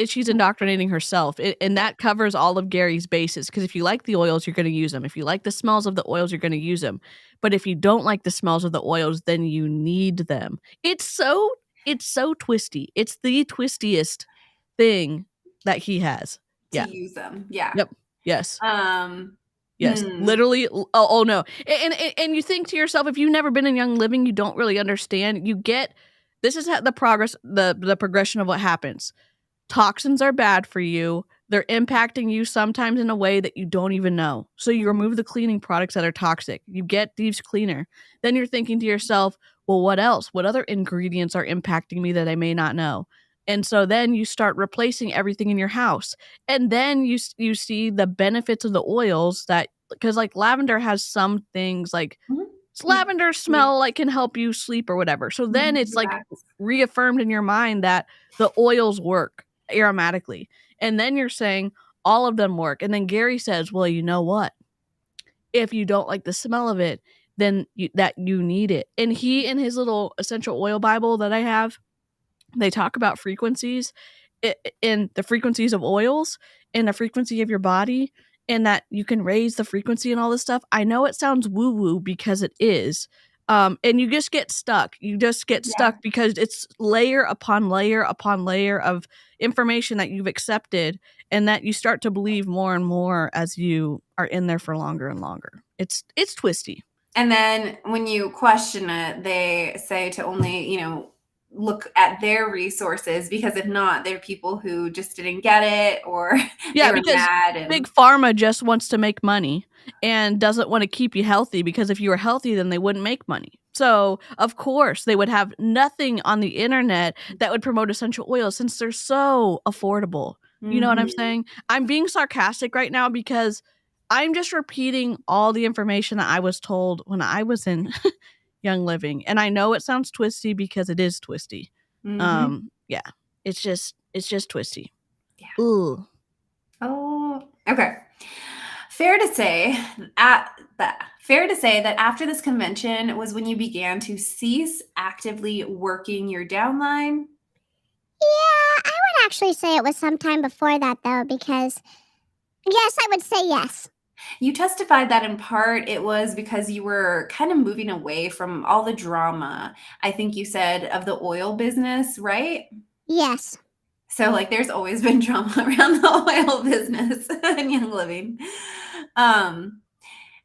she's indoctrinating herself, and that covers all of Gary's bases. Because if you like the oils, you're going to use them. If you like the smells of the oils, you're going to use them. But if you don't like the smells of the oils, then you need them. It's so twisty. It's the twistiest thing that he has. to use them. Yeah. Yep. Yes. Yes. Hmm. Literally. Oh no. And you think to yourself, if you've never been in Young Living, you don't really understand. This is how the progression of what happens. Toxins are bad for you. They're impacting you sometimes in a way that you don't even know. So you remove the cleaning products that are toxic. You get Thieves Cleaner. Then you're thinking to yourself, well, what else? What other ingredients are impacting me that I may not know? And so then you start replacing everything in your house. And then you see the benefits of the oils because like lavender has some things like lavender smell like can help you sleep or whatever. So then it's like reaffirmed in your mind that the oils work aromatically. And then you're saying all of them work. And then Gary says, well, you know what? If you don't like the smell of it, then you need it. And he, in his little essential oil Bible that I have, they talk about frequencies in the frequencies of oils and the frequency of your body. and that you can raise the frequency and all this stuff. I know it sounds woo-woo because it is. And you just get stuck. You just get stuck because it's layer upon layer upon layer of information that you've accepted and that you start to believe more and more as you are in there for longer and longer. It's twisty. And then when you question it, they say to only, you know, look at their resources, because if not, there are people who just didn't get it, or Yeah, they were because mad. And big pharma just wants to make money and doesn't want to keep you healthy, because if you were healthy, then they wouldn't make money. So, of course, they would have nothing on the internet that would promote essential oils since they're so affordable. You know what I'm saying? I'm being sarcastic right now because I'm just repeating all the information that I was told when I was in Young Living. And I know it sounds twisty because it is twisty. Yeah, it's just twisty. Yeah. Ooh. Oh, okay. Fair to say that after this convention was when you began to cease actively working your downline. Yeah, I would actually say it was sometime before that, though, because yes, I would say yes. You testified that in part it was because you were kind of moving away from all the drama, I think you said, of the oil business, right? Yes. So, like, there's always been drama around the oil business in Young Living. And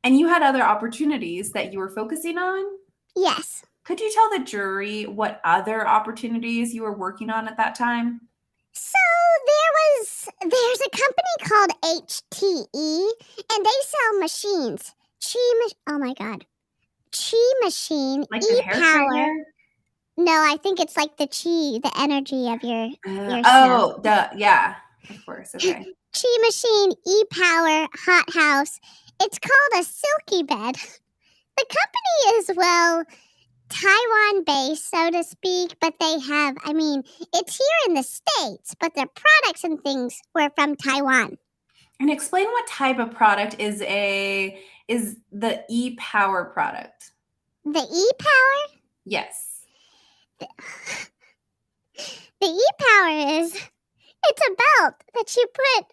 you had other opportunities that you were focusing on? Yes. Could you tell the jury what other opportunities you were working on at that time? So there's a company called HTE, and they sell machines. Oh my God. Chi machine, Like the hair e-power. straightener? No, I think it's like the chi, the energy of your oh, yeah, of course. Okay. Chi machine, e-power, hot house. It's called a silky bed. The company is, well, Taiwan based, so to speak, but they have, I mean, it's here in the States, but their products and things were from Taiwan. And explain what type of product is the e-power product. The e-power? Yes. The e-power it's a belt that you put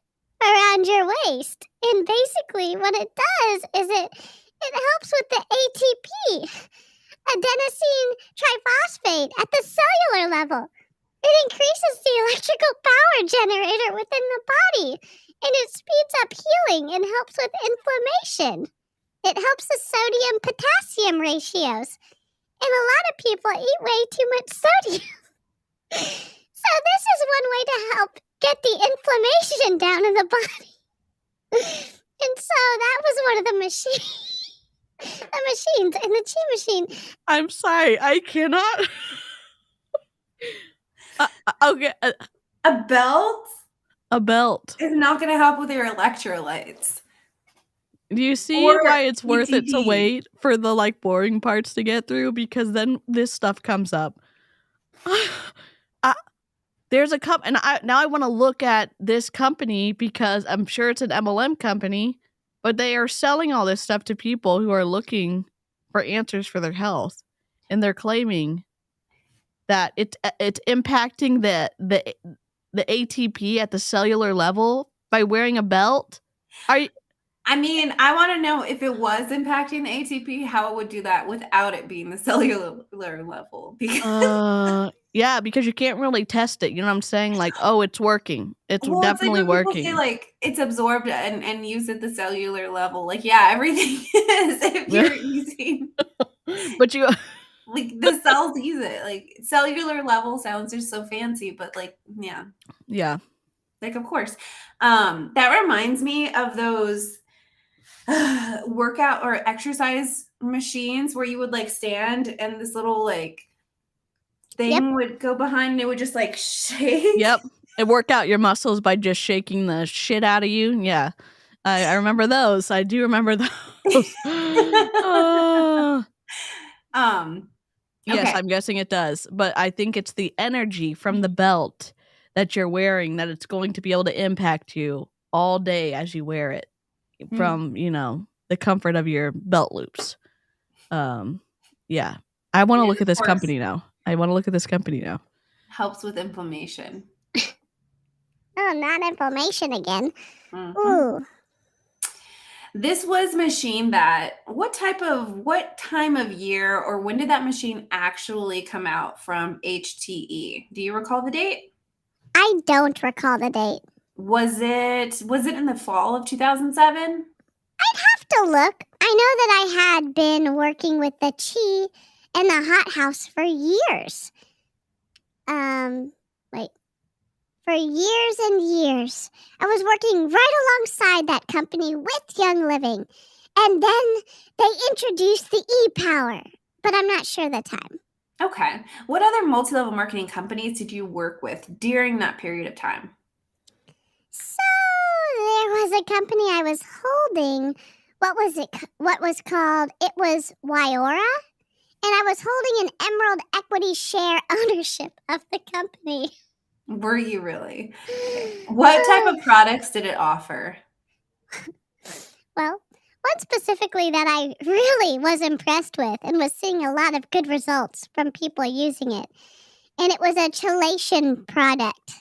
around your waist. And basically what it does is it helps with the ATP, adenosine triphosphate, at the cellular level. It increases the electrical power generator within the body, and it speeds up healing and helps with inflammation. It helps the sodium-potassium ratios, and a lot of people eat way too much sodium. So this is one way to help get the inflammation down in the body. And so that was one of the machines. The machines and the chi machine. I'm sorry, I cannot. Okay. A belt? A belt Is not going to help with your electrolytes. Do you see Or why it's worth it to ATP. wait for the like boring parts to get through? Because then this stuff comes up. There's a and now I want to look at this company because I'm sure it's an MLM company, but they are selling all this stuff to people who are looking for answers for their health, and they're claiming that it's impacting the ATP at the cellular level by wearing a belt. I mean, I want to know if it was impacting the ATP, how it would do that without it being the cellular level. Because yeah, because you can't really test it. You know what I'm saying? Like, oh, it's working. It's definitely it's like when working. people say, like, it's absorbed and used at the cellular level. Like, yeah, everything is if you're using. But you. Like, the cells use it. Like, cellular level sounds just so fancy, but like, yeah. Yeah. Like, of course. That reminds me of those workout or exercise machines where you would like stand and this little like thing would go behind and it would just like shake. Yep. It work out your muscles by just shaking the shit out of you. Yeah. I remember those. I do remember those. Yes, okay. I'm guessing it does. But I think it's the energy from the belt that you're wearing that it's going to be able to impact you all day as you wear it from, you know, the comfort of your belt loops. Yeah. I want to look at this company now. Helps with inflammation. Oh, not inflammation again. Ooh. This was a machine that, what time of year or when did that machine actually come out from HTE? Do you recall the date? I don't recall the date. Was it in the fall of 2007? I'd have to look. I know that I had been working with the Chi and the Hot House for years. For years and years. I was working right alongside that company with Young Living. And then they introduced the e-power, but I'm not sure the time. Okay. What other multi-level marketing companies did you work with during that period of time? So there was a company I was holding. What was called? It was Wyora. And I was holding an Emerald Equity Share ownership of the company. Were you really? What type of products did it offer? Well, one specifically that I really was impressed with and was seeing a lot of good results from people using it. And it was a chelation product.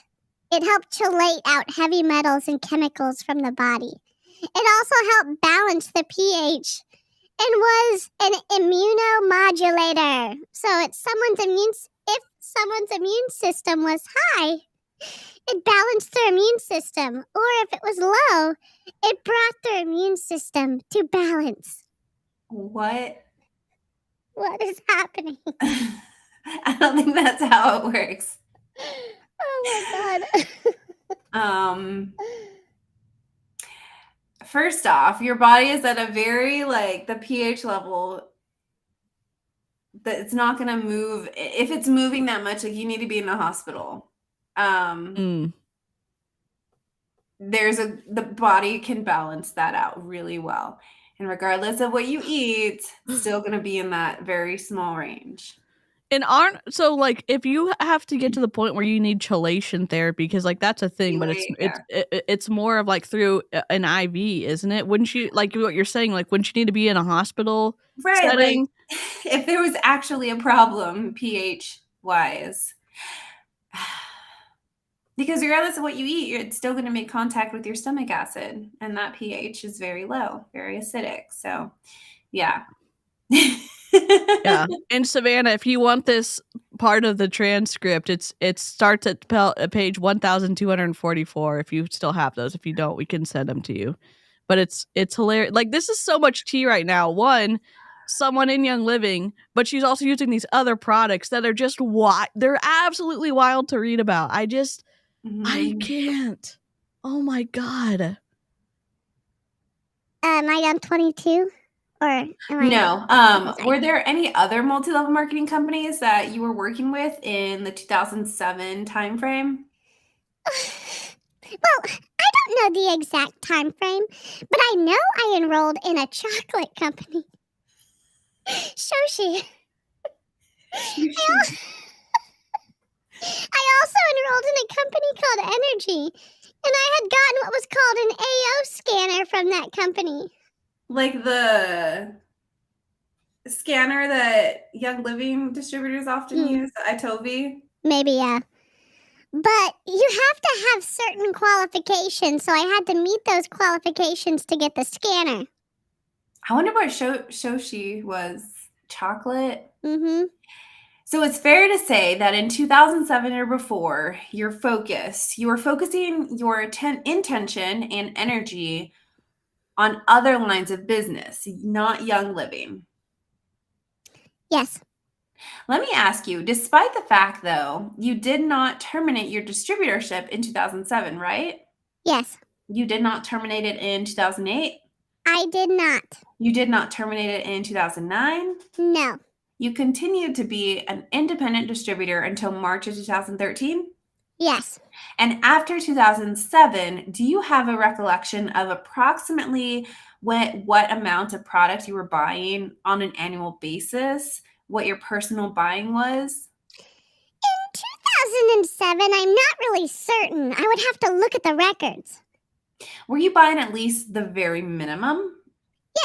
It helped chelate out heavy metals and chemicals from the body. It also helped balance the pH and was an immunomodulator. So if someone's immune system was high, it balanced their immune system. Or if it was low, it brought their immune system to balance. What? What is happening? I don't think that's how it works. Oh my God. First off, your body is at a very, the pH level that it's not going to move. If it's moving that much, you need to be in the hospital. The body can balance that out really well. And regardless of what you eat, it's still going to be in that very small range. And if you have to get to the point where you need chelation therapy, because that's a thing, but it's more of through an IV, isn't it? Wouldn't you, what you're saying, wouldn't you need to be in a hospital setting? If there was actually a problem pH wise, because regardless of what you eat, it's still going to make contact with your stomach acid, and that pH is very low, very acidic. So, yeah. Yeah. And Savannah, if you want this part of the transcript, it starts at page 1244. If you still have those, if you don't, we can send them to you. But it's hilarious. This is so much tea right now. One, someone in Young Living, but she's also using these other products that are just they're absolutely wild to read about. I can't. Oh my God. Am I on 22? Or am I? No. Were there any other multi-level marketing companies that you were working with in the 2007 timeframe? Well, I don't know the exact time frame, but I know I enrolled in a chocolate company. Shoshi. I also enrolled in a company called Energy, and I had gotten what was called an AO scanner from that company. Like the scanner that Young Living distributors often use, Itovi? Maybe, yeah. But you have to have certain qualifications, so I had to meet those qualifications to get the scanner. I wonder what Shoshi was. Chocolate? Mm-hmm. So it's fair to say that in 2007 or before, you were focusing your intention and energy on other lines of business, not Young Living. Yes. Let me ask you, despite the fact, though, you did not terminate your distributorship in 2007, right? Yes. You did not terminate it in 2008? I did not. You did not terminate it in 2009? No. You continued to be an independent distributor until March of 2013? Yes. And after 2007, do you have a recollection of approximately what amount of product you were buying on an annual basis? What your personal buying was? In 2007, I'm not really certain. I would have to look at the records. Were you buying at least the very minimum?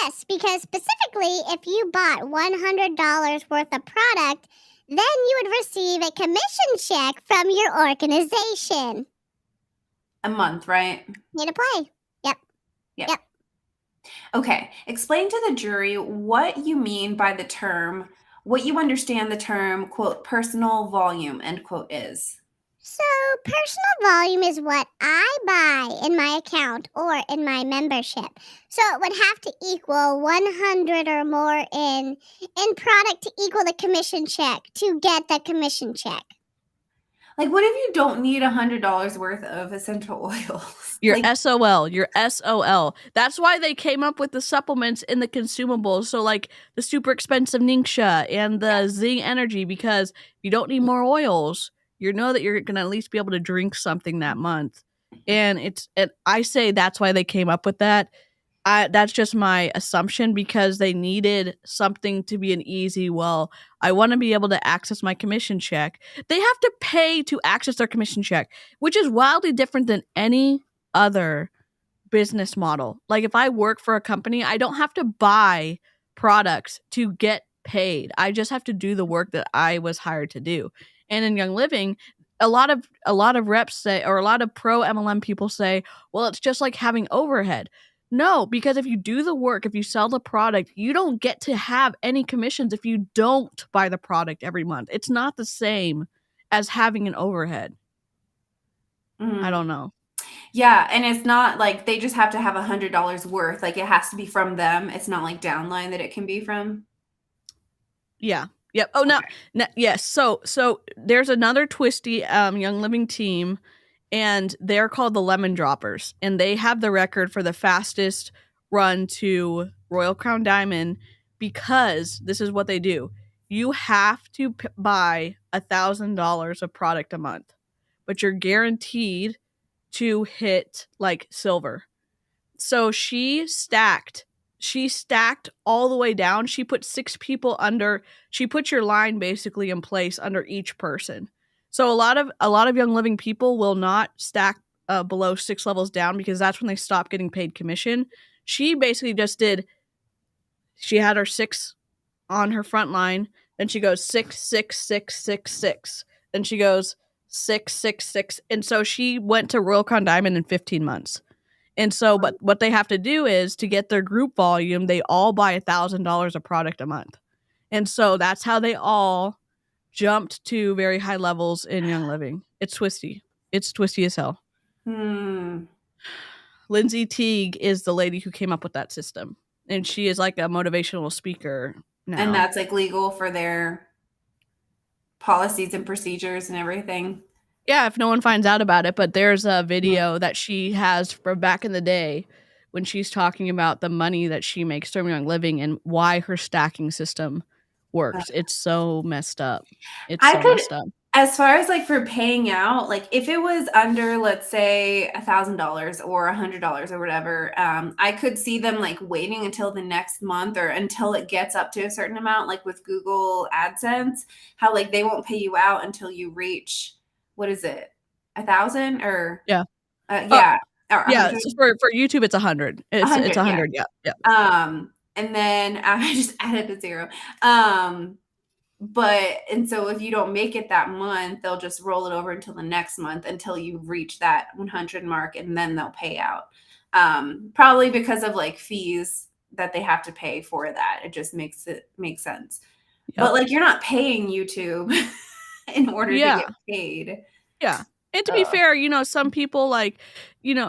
Yes, because specifically, if you bought $100 worth of product, then you would receive a commission check from your organization. A month, right? Need to play. Yep. Okay, explain to the jury what you mean by the term, what you understand the term, quote, personal volume, end quote, is. So, personal volume is what I buy in my account or in my membership. So, it would have to equal 100 or more in product to equal the commission check to get the commission check. Like, what if you don't need $100 worth of essential oils? Your Like, SOL, your SOL. That's why they came up with the supplements in the consumables. So like the super expensive Ningxia and the Zing Energy, because you don't need more oils. You know that you're going to at least be able to drink something that month. And I say that's why they came up with that. That's just my assumption, because they needed something to be an easy, well, I want to be able to access my commission check. They have to pay to access their commission check, which is wildly different than any other business model. Like if I work for a company, I don't have to buy products to get paid. I just have to do the work that I was hired to do. And in Young Living, a lot of reps say, or a lot of pro MLM people say, well, it's just like having overhead. No, because if you do the work, if you sell the product, you don't get to have any commissions if you don't buy the product every month. It's not the same as having an overhead. I don't know. Yeah, and it's not like they just have to have $100 worth. Like it has to be from them. It's not like downline that it can be from. Yeah. Yep. Oh, no. Yes. So there's another twisty Young Living team, and they're called the Lemon Droppers, and they have the record for the fastest run to Royal Crown Diamond, because this is what they do. You have to buy $1,000 of product a month, but you're guaranteed to hit like silver. So she stacked all the way down. She put 6 people under. She put your line basically in place under each person. So a lot of Young Living people will not stack below 6 levels down, because that's when they stop getting paid commission. She basically just did. She had her 6 on her front line. Then she goes 6, 6, 6, 6, 6. Then she goes 6, 6, 6. And so she went to Royal Crown Diamond in 15 months. And so, but what they have to do is, to get their group volume, they all buy $1,000 of product a month. And so that's how they all jumped to very high levels in Young Living. It's twisty. It's twisty as hell. Lindsay Teague is the lady who came up with that system. And she is like a motivational speaker now. And that's like legal for their policies and procedures and everything. Yeah, if no one finds out about it. But there's a video that she has from back in the day when she's talking about the money that she makes from Young Living and why her stacking system works. It's so messed up. Messed up. As far as like for paying out, like if it was under, let's say $1,000 or $100 or whatever, I could see them like waiting until the next month or until it gets up to a certain amount, like with Google AdSense, how like they won't pay you out until you reach, what is it, 1,000 or yeah, yeah, or yeah. So for YouTube, it's 100. It's 100. Yeah. And then I just added a 0. And so if you don't make it that month, they'll just roll it over until the next month until you reach that 100 mark, and then they'll pay out. Probably because of like fees that they have to pay for that. It just makes sense. Yep. But like you're not paying YouTube in order to get paid. Yeah. And to be fair, some people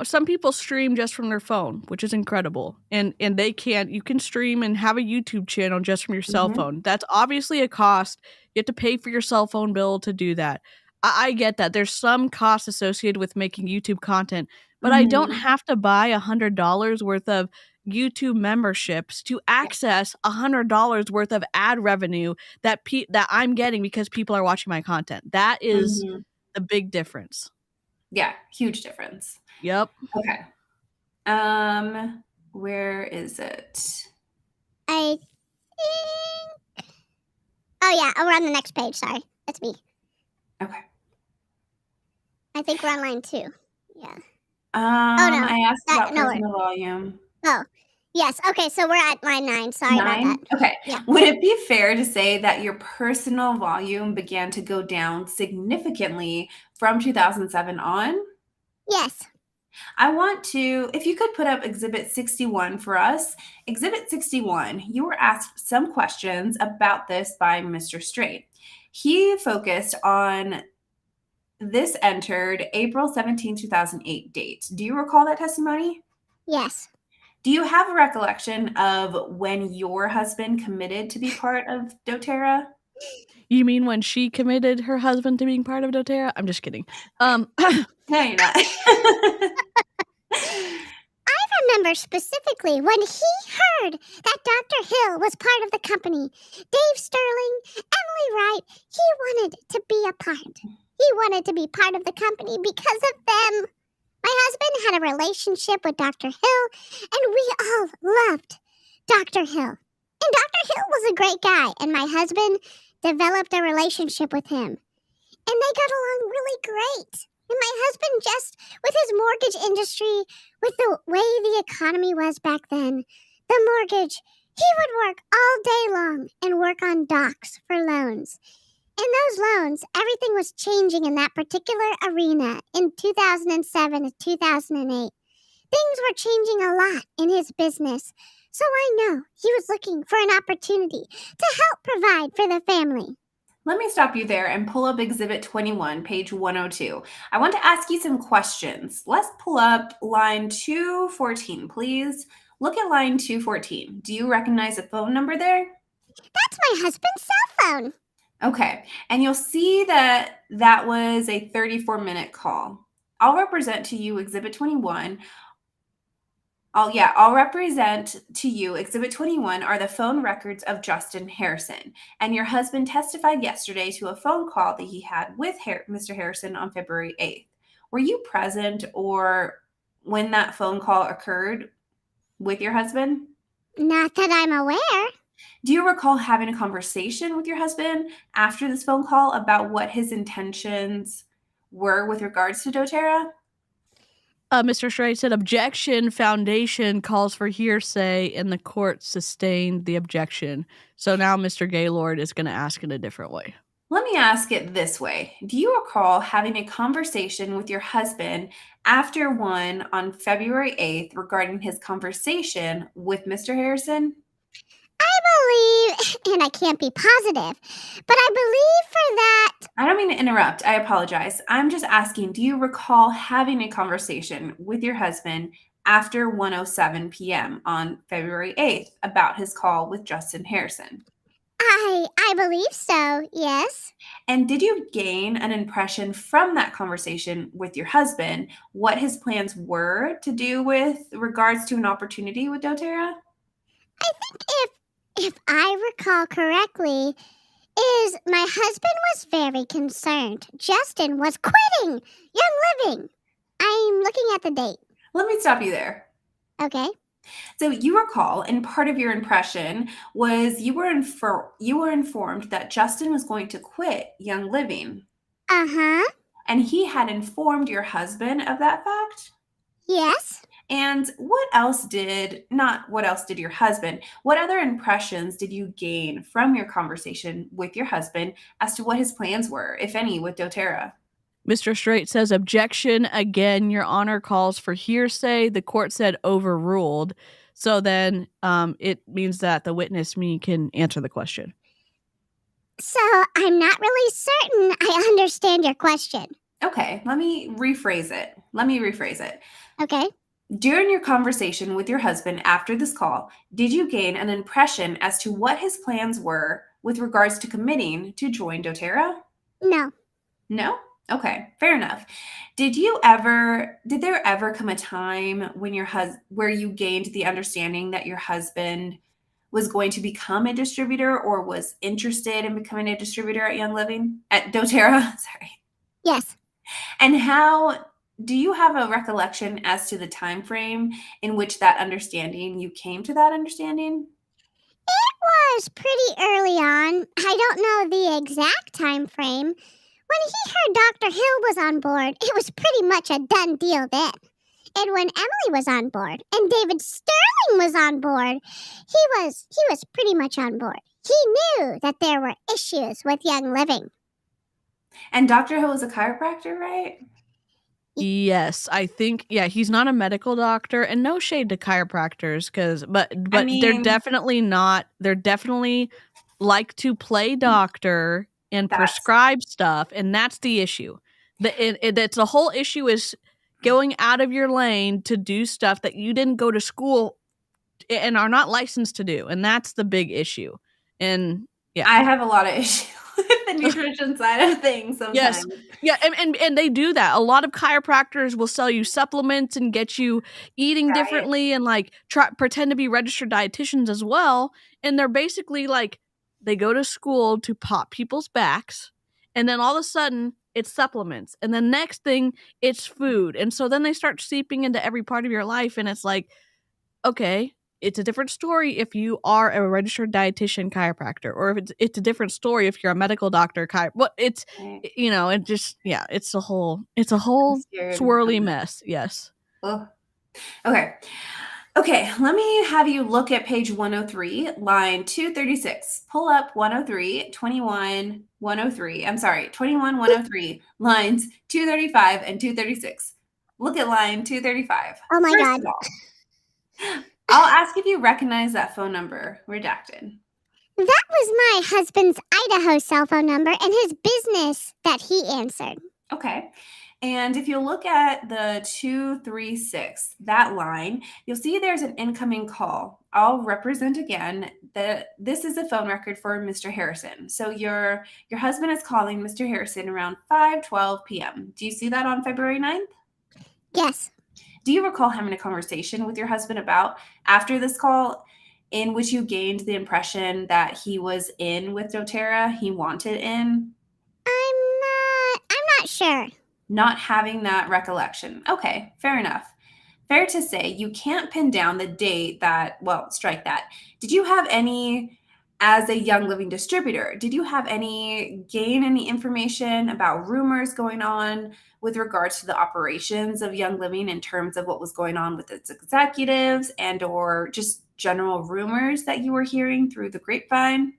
some people stream just from their phone, which is incredible. And you can stream and have a YouTube channel just from your cell phone. That's obviously a cost. You have to pay for your cell phone bill to do that. I get that. There's some cost associated with making YouTube content, but I don't have to buy $100 worth of YouTube memberships to access $100 worth of ad revenue that I'm getting because people are watching my content. That is the big difference. Yeah, huge difference. Yep. Okay. Where is it? I think. Oh yeah, we're on the next page. Sorry, that's me. Okay. I think we're on line 2. Yeah. Oh no, I asked about personal volume. Oh. Yes. Okay. So we're at line 9. Sorry about that. Okay. Yeah. Would it be fair to say that your personal volume began to go down significantly from 2007 on? Yes. I want to, if you could put up Exhibit 61 for us. Exhibit 61, you were asked some questions about this by Mr. Straight. He focused on this entered April 17, 2008 date. Do you recall that testimony? Yes. Do you have a recollection of when your husband committed to be part of doTERRA? You mean when she committed her husband to being part of doTERRA? I'm just kidding. No, you're not. I remember specifically when he heard that Dr. Hill was part of the company. Dave Sterling, Emily Wright, he wanted to be a part. He wanted to be part of the company because of them. My husband had a relationship with Dr. Hill, and we all loved Dr. Hill. And Dr. Hill was a great guy, and my husband developed a relationship with him. And they got along really great. And my husband just, with his mortgage industry, with the way the economy was back then, the mortgage, he would work all day long and work on docs for loans. In those loans, everything was changing in that particular arena in 2007 to 2008. Things were changing a lot in his business. So I know he was looking for an opportunity to help provide for the family. Let me stop you there and pull up Exhibit 21, page 102. I want to ask you some questions. Let's pull up line 214, please. Look at line 214. Do you recognize a phone number there? That's my husband's cell phone. Okay, and you'll see that that was a 34-minute call. I'll represent to you Exhibit 21. I'll represent to you Exhibit 21 are the phone records of Justin Harrison. And your husband testified yesterday to a phone call that he had with Mr. Harrison on February 8th. Were you present or when that phone call occurred with your husband? Not that I'm aware. Do you recall having a conversation with your husband after this phone call about what his intentions were with regards to doTERRA? Mr. Strait said objection foundation calls for hearsay and the court sustained the objection. So now Mr. Gaylord is going to ask it a different way. Let me ask it this way. Do you recall having a conversation with your husband after one on February 8th regarding his conversation with Mr. Harrison? I believe, and I can't be positive, but I believe for that. I don't mean to interrupt. I apologize. I'm just asking, do you recall having a conversation with your husband after 1:07 p.m. on February 8th about his call with Justin Harrison? I believe so, yes. And did you gain an impression from that conversation with your husband what his plans were to do with regards to an opportunity with doTERRA? I think if I recall correctly, is my husband was very concerned. Justin was quitting Young Living. I'm looking at the date. Let me stop you there. Okay. So you recall, and part of your impression was you were informed that Justin was going to quit Young Living. Uh-huh. And he had informed your husband of that fact? Yes. And what other impressions did you gain from your conversation with your husband as to what his plans were, if any, with doTERRA? Mr. Strait says objection again. Your Honor calls for hearsay. The court said overruled. So then it means that the witness, me, can answer the question. So I'm not really certain I understand your question. Okay, let me rephrase it. Okay. During your conversation with your husband after this call, did you gain an impression as to what his plans were with regards to committing to join doTERRA? No. No? Okay, fair enough. Did there ever come a time when where you gained the understanding that your husband was going to become a distributor or was interested in becoming a distributor at doTERRA? Sorry. Yes. And do you have a recollection as to the time frame in which you came to that understanding? It was pretty early on. I don't know the exact time frame. When he heard Dr. Hill was on board, it was pretty much a done deal then. And when Emily was on board and David Sterling was on board, he was pretty much on board. He knew that there were issues with Young Living. And Dr. Hill is a chiropractor, right? Yes, I think he's not a medical doctor, and no shade to chiropractors but I they're mean, definitely not. They're definitely like to play doctor and that's prescribe stuff, and that's the issue. That's the whole issue is going out of your lane to do stuff that you didn't go to school and are not licensed to do, and that's the big issue. And I have a lot of issues with the nutrition side of things sometimes. Yes. Yeah, and they do that. A lot of chiropractors will sell you supplements and get you eating Right. differently and like pretend to be registered dietitians as well. And they're basically like they go to school to pop people's backs, and then all of a sudden it's supplements, and the next thing it's food, and so then they start seeping into every part of your life, and it's like, okay, it's a different story if you are a registered dietitian chiropractor, or if it's a different story if you're a medical doctor it's Right. it just it's a whole scared swirly of it. mess. Yes. Ugh. Okay, let me have you look at page 103, line 236. Pull up 103, 21, 103. I'm sorry, 21, 103, lines 235 and 236. Look at line 235. Oh my First God. of all, I'll ask if you recognize that phone number, redacted. That was my husband's Idaho cell phone number and his business that he answered. Okay. And if you look at the 236, that line, you'll see there's an incoming call. I'll represent again that this is a phone record for Mr. Harrison. So your husband is calling Mr. Harrison around 5:12 p.m. Do you see that on February 9th? Yes. Do you recall having a conversation with your husband about after this call in which you gained the impression that he was in with doTERRA, he wanted in? I'm not sure. Not having that recollection. Okay, fair enough. Fair to say you can't pin down the date that, well, strike that. Did you have any, as a Young Living distributor, did you have gain any information about rumors going on with regards to the operations of Young Living in terms of what was going on with its executives and or just general rumors that you were hearing through the grapevine?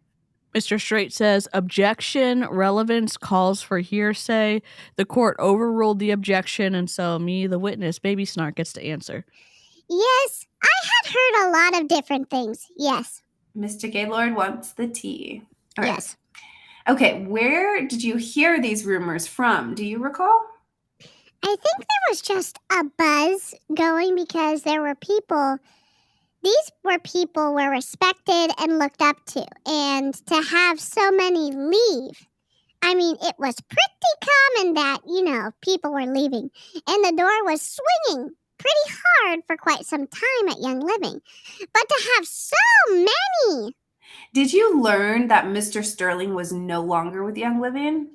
Mr. Straight says, objection, relevance calls for hearsay. The court overruled the objection, and so me, the witness, Baby Snark, gets to answer. Yes, I had heard a lot of different things. Yes. Mr. Gaylord wants the tea. All right. Yes. Okay, where did you hear these rumors from? Do you recall? I think there was just a buzz going because there were people. These were people were respected and looked up to. And to have so many leave, I mean, it was pretty common that, people were leaving. And the door was swinging pretty hard for quite some time at Young Living. But to have so many. Did you learn that Mr. Sterling was no longer with Young Living?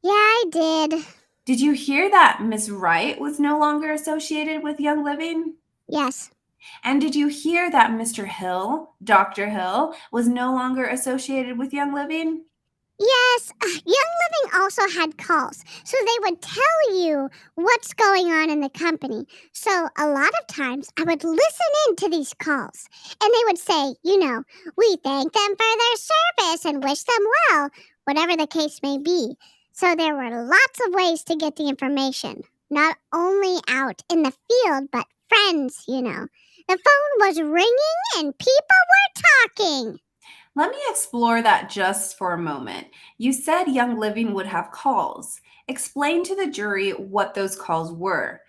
Yeah, I did. Did you hear that Miss Wright was no longer associated with Young Living? Yes. And did you hear that Mr. Hill, Dr. Hill, was no longer associated with Young Living? Yes, Young Living also had calls, so they would tell you what's going on in the company. So a lot of times I would listen in to these calls, and they would say, we thank them for their service and wish them well, whatever the case may be. So there were lots of ways to get the information, not only out in the field, but friends, The phone was ringing and people were talking. Let me explore that just for a moment. You said Young Living would have calls. Explain to the jury what those calls were.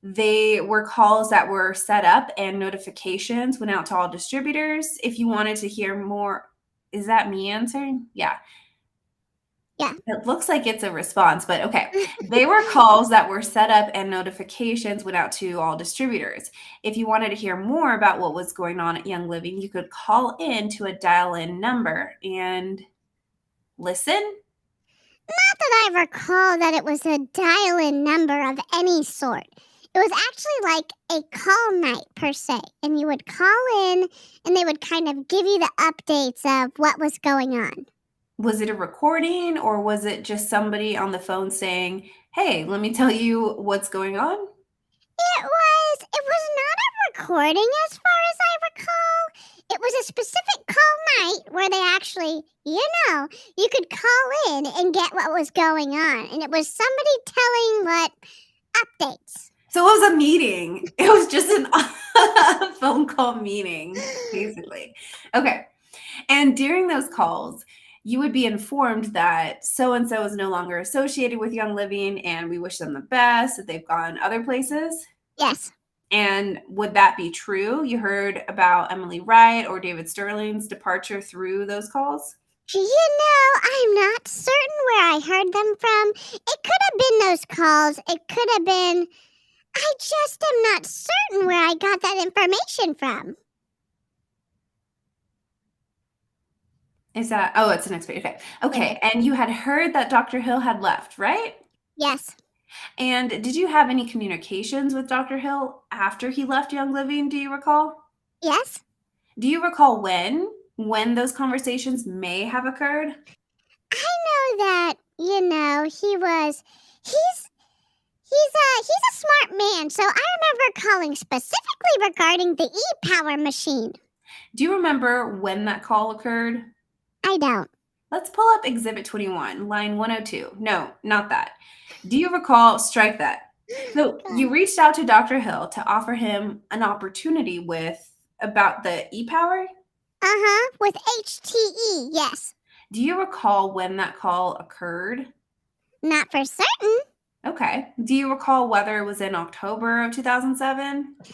They were calls that were set up and notifications went out to all distributors. If you wanted to hear more, is that me answering? Yeah. Yeah. It looks like it's a response, but okay. They were calls that were set up and notifications went out to all distributors. If you wanted to hear more about what was going on at Young Living, you could call in to a dial-in number and listen. Not that I recall that it was a dial-in number of any sort. It was actually like a call night per se, and you would call in and they would kind of give you the updates of what was going on. Was it a recording or was it just somebody on the phone saying, hey, let me tell you what's going on? It was not a recording as far as I recall. It was a specific call night where they actually, you could call in and get what was going on. And it was somebody telling what updates. So it was a meeting. It was just a phone call meeting, basically. Okay. And during those calls, you would be informed that so-and-so is no longer associated with Young Living and we wish them the best, that they've gone other places. Yes. And would that be true? You heard about Emily Wright or David Sterling's departure through those calls? I'm not certain where I heard them from. It could have been those calls. It could have been. I just am not certain where I got that information from. Is that, oh, it's the next page. Okay. Okay. And you had heard that Dr. Hill had left, right? Yes. And did you have any communications with Dr. Hill after he left Young Living? Do you recall? Yes. Do you recall when those conversations may have occurred? I know that, he's a smart man, so I remember calling specifically regarding the e-power machine. Do you remember when that call occurred? I don't. Let's pull up Exhibit 21, line 102. No, not that. Do you recall? Strike that. So you reached out to Dr. Hill to offer him an opportunity about the e-power? With HTE, yes. Do you recall when that call occurred? Not for certain. Okay. Do you recall whether it was in October of 2007? That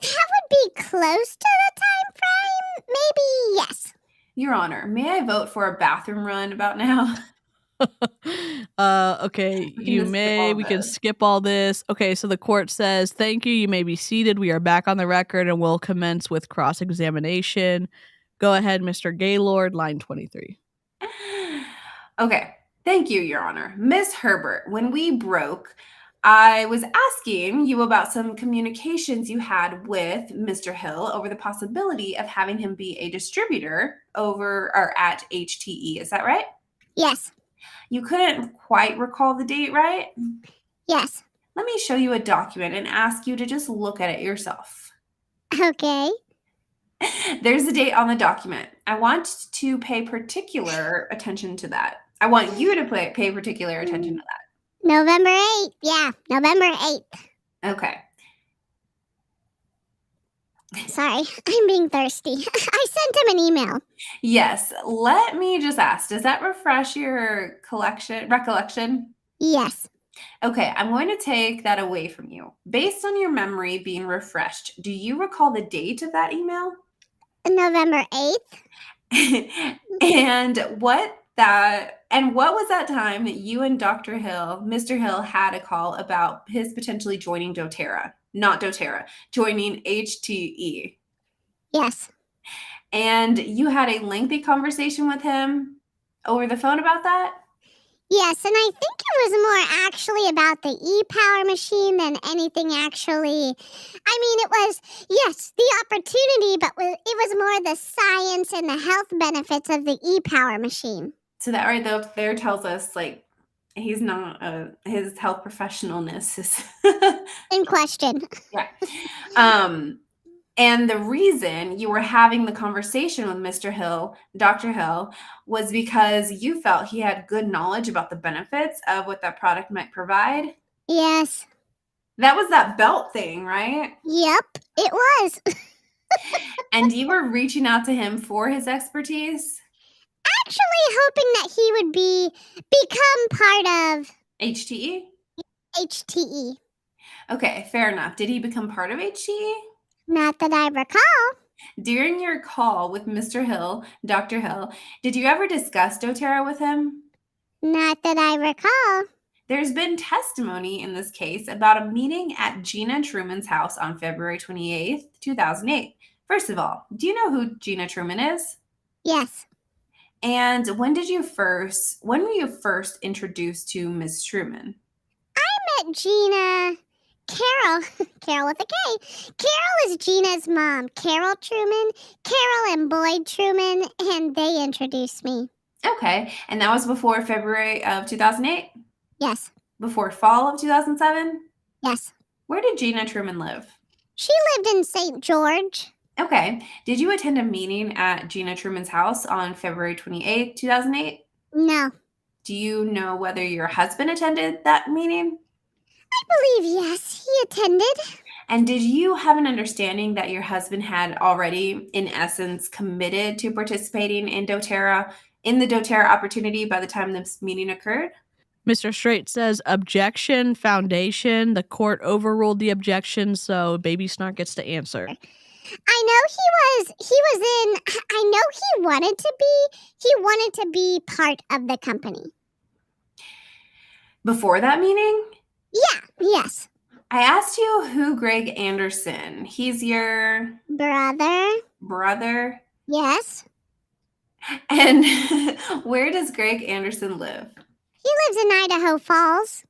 would be close to the time frame. Maybe yes. Your Honor, may I vote for a bathroom run about now? Okay, we can skip all this. Okay, so the court says, thank you, you may be seated. We are back on the record and we'll commence with cross-examination. Go ahead, Mr. Gaylord, line 23. Okay, thank you, Your Honor. Ms. Herbert, when we broke, I was asking you about some communications you had with Mr. Hill over the possibility of having him be a distributor over or at HTE. Is that right? Yes. You couldn't quite recall the date, right? Yes. Let me show you a document and ask you to just look at it yourself. Okay. There's the date on the document. I want to pay particular attention to that. I want you to pay particular attention to that. November 8th. Yeah, November 8th. Okay. Sorry, I'm being thirsty. I sent him an email. Yes. Let me just ask, does that refresh your recollection? Yes. Okay, I'm going to take that away from you. Based on your memory being refreshed, do you recall the date of that email? November 8th. And what was that time that you and Mr. Hill had a call about his potentially joining doTERRA? Not doTERRA, joining HTE. Yes. And you had a lengthy conversation with him over the phone about that? Yes, and I think it was more actually about the e-power machine than anything actually. I mean, it was, yes, the opportunity, but it was more the science and the health benefits of the e-power machine. So that right there tells us, like, he's not, his health professionalness is in question. Yeah. And the reason you were having the conversation with Mr. Hill, Dr. Hill, was because you felt he had good knowledge about the benefits of what that product might provide? Yes. That was that belt thing, right? Yep, it was. And you were reaching out to him for his expertise? Actually hoping that he would become part of HTE? HTE. Okay, fair enough. Did he become part of HTE? Not that I recall. During your call with Mr. Hill, Dr. Hill, did you ever discuss doTERRA with him? Not that I recall. There's been testimony in this case about a meeting at Gina Truman's house on February 28th, 2008. First of all, do you know who Gina Truman is? Yes. And when were you first introduced to Ms. Truman? I met Gina... Carol with a K. Carol is Gina's mom, Carol Truman, Carol and Boyd Truman, and they introduced me. Okay, and that was before February of 2008? Yes. Before fall of 2007? Yes. Where did Gina Truman live? She lived in St. George. Okay, did you attend a meeting at Gina Truman's house on February 28th, 2008? No. Do you know whether your husband attended that meeting? I believe yes, he attended. And did you have an understanding that your husband had already, in essence, committed to participating in doTERRA, in the doTERRA opportunity by the time this meeting occurred? Mr. Straight says objection, foundation. The court overruled the objection, so Baby Snark gets to answer. I know I know he wanted to be part of the company. Before that meeting? Yeah, yes. I asked you who Greg Anderson. He's your Brother? Yes. And where does Greg Anderson live? He lives in Idaho Falls.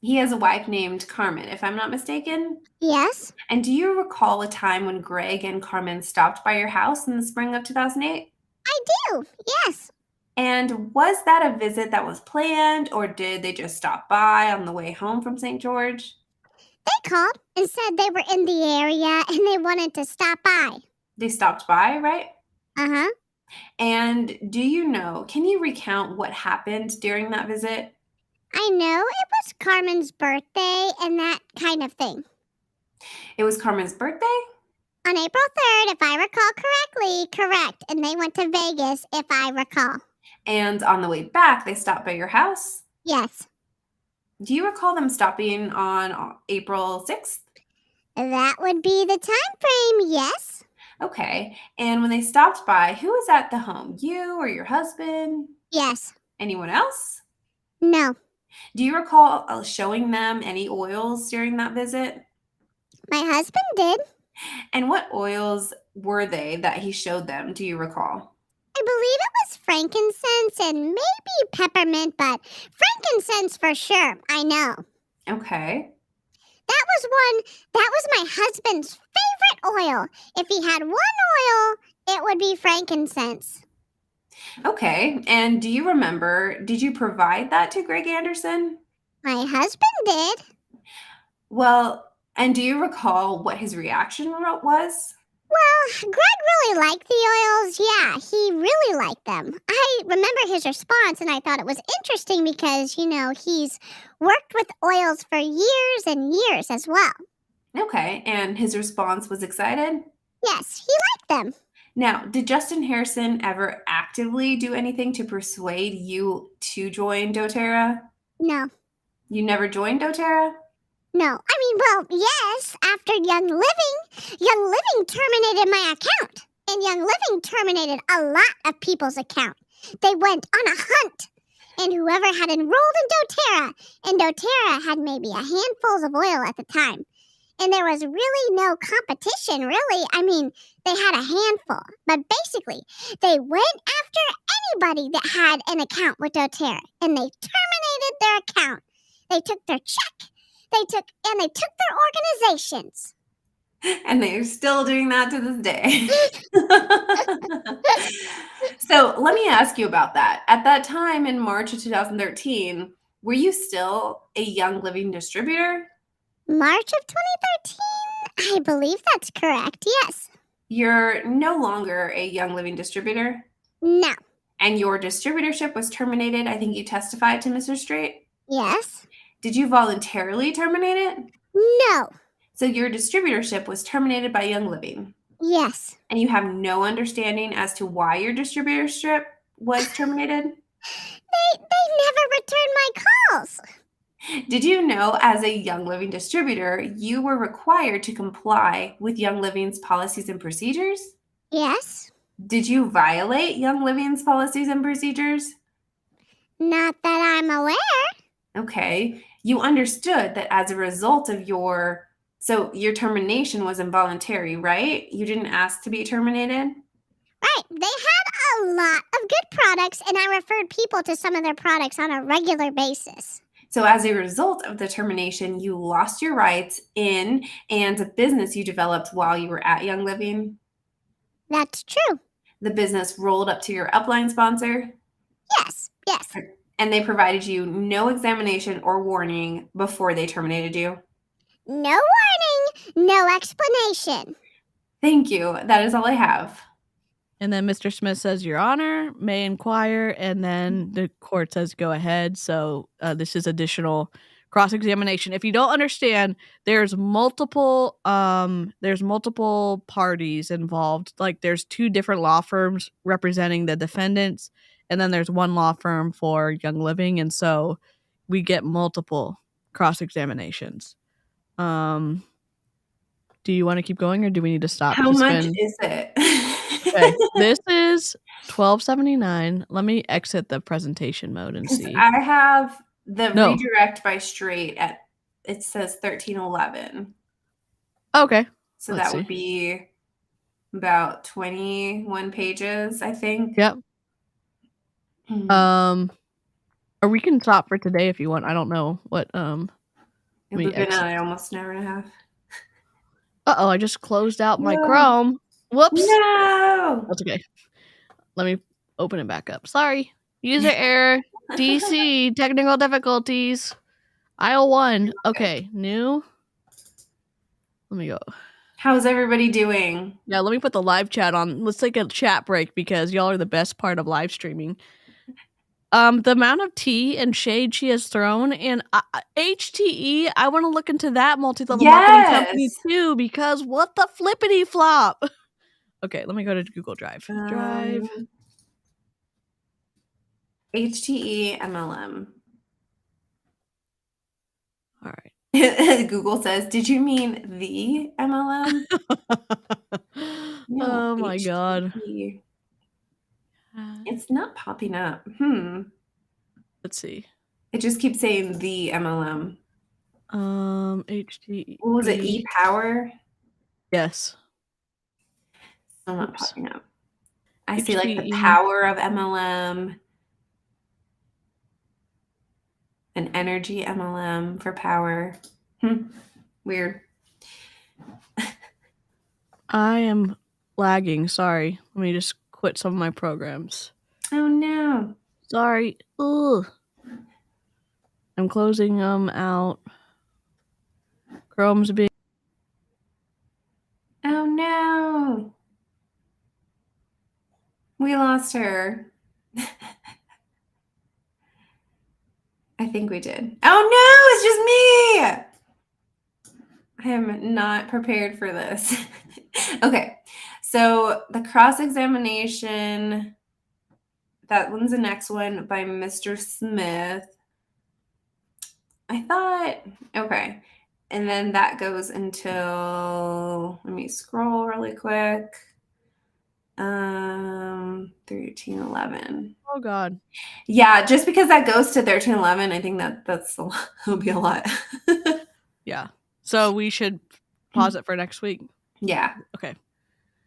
He has a wife named Carmen, if I'm not mistaken. Yes. And do you recall a time when Greg and Carmen stopped by your house in the spring of 2008? I do, yes. And was that a visit that was planned, or did they just stop by on the way home from St. George? They called and said they were in the area and they wanted to stop by. They stopped by, right? Uh-huh. And can you recount what happened during that visit? I know it was Carmen's birthday and that kind of thing. It was Carmen's birthday? On April 3rd, if I recall correctly, correct. And they went to Vegas, if I recall. And on the way back, they stopped by your house? Yes. Do you recall them stopping on April 6th? That would be the time frame, yes. Okay. And when they stopped by, who was at the home? You or your husband? Yes. Anyone else? No. Do you recall showing them any oils during that visit? My husband did. And what oils were they that he showed them? Do you recall? I believe it was frankincense and maybe peppermint, but frankincense for sure. I know. Okay. That was my husband's favorite oil. If he had one oil, it would be frankincense. Okay. And do you remember, did you provide that to Greg Anderson? My husband did. Well, and do you recall what his reaction was? Well, Greg really liked the oils. Yeah, he really liked them. I remember his response, and I thought it was interesting because, he's worked with oils for years and years as well. Okay, and his response was excited? Yes, he liked them. Now, did Justin Harrison ever actively do anything to persuade you to join doTERRA? No. You never joined doTERRA? No. Yes, after Young Living terminated my account. And Young Living terminated a lot of people's account. They went on a hunt. And whoever had enrolled in doTERRA, and doTERRA had maybe a handful of oil at the time. And there was really no competition, really. They had a handful. But basically, they went after anybody that had an account with doTERRA. And they terminated their account. They took their check. They took their organizations. And they're still doing that to this day. So let me ask you about that. At that time in March of 2013, were you still a Young Living distributor? March of 2013? I believe that's correct, yes. You're no longer a Young Living distributor? No. And your distributorship was terminated, I think you testified to Mr. Straight? Yes. Did you voluntarily terminate it? No. So your distributorship was terminated by Young Living? Yes. And you have no understanding as to why your distributorship was terminated? They never returned my calls. Did you know, as a Young Living distributor, you were required to comply with Young Living's policies and procedures? Yes. Did you violate Young Living's policies and procedures? Not that I'm aware. Okay. You understood that as a result of your termination was involuntary, right? You didn't ask to be terminated? Right. They had a lot of good products, and I referred people to some of their products on a regular basis. So as a result of the termination, you lost your rights in and the business you developed while you were at Young Living? That's true. The business rolled up to your upline sponsor? Yes. And they provided you no examination or warning before they terminated you? No warning, no explanation. Thank you. That is all I have. And then Mr. Smith says, Your Honor, may inquire. And then the court says, go ahead. So this is additional cross-examination. If you don't understand, there's multiple parties involved. Like there's 2 different law firms representing the defendants, and then there's one law firm for Young Living, and so we get multiple cross-examinations. Do you want to keep going, or do we need to stop? How much is it? Okay, this is $12.79. Let me exit the presentation mode and see. I have the redirect by straight at, it says $13.11. Okay. So that would be about 21 pages, I think. Yep. Or we can stop for today if you want. I don't know what We've been at almost an hour and a half. Uh-oh, I just closed out my Chrome. Whoops. No. That's okay. Let me open it back up. Sorry. User error. DC. Technical difficulties. Aisle 1. Okay. New. Let me go. How's everybody doing? Yeah, let me put the live chat on. Let's take a chat break because y'all are the best part of live streaming. The amount of tea and shade she has thrown, and HTE, I want to look into that multi-level marketing company too, because what the flippity flop? Okay, let me go to Google Drive. HTE MLM. All right. Google says, "Did you mean the MLM?" No, oh my HTE. God. It's not popping up. Let's see. It just keeps saying the MLM. HTE. What was it? ePower? Yes. Still not popping up. I see like the power of MLM. An energy MLM for power. Weird. I am lagging. Sorry. Let me just quit some of my programs. Oh no. Sorry. Ugh. I'm closing them out. Chrome's being. Oh no. We lost her. I think we did. Oh no, it's just me. I am not prepared for this. Okay. So the cross-examination, that one's the next one by Mr. Smith. I thought, okay. And then that goes until, let me scroll really quick. 1311. Oh God. Yeah, just because that goes to 1311, I think that'll be a lot. Yeah. So we should pause it for next week. Yeah. Okay.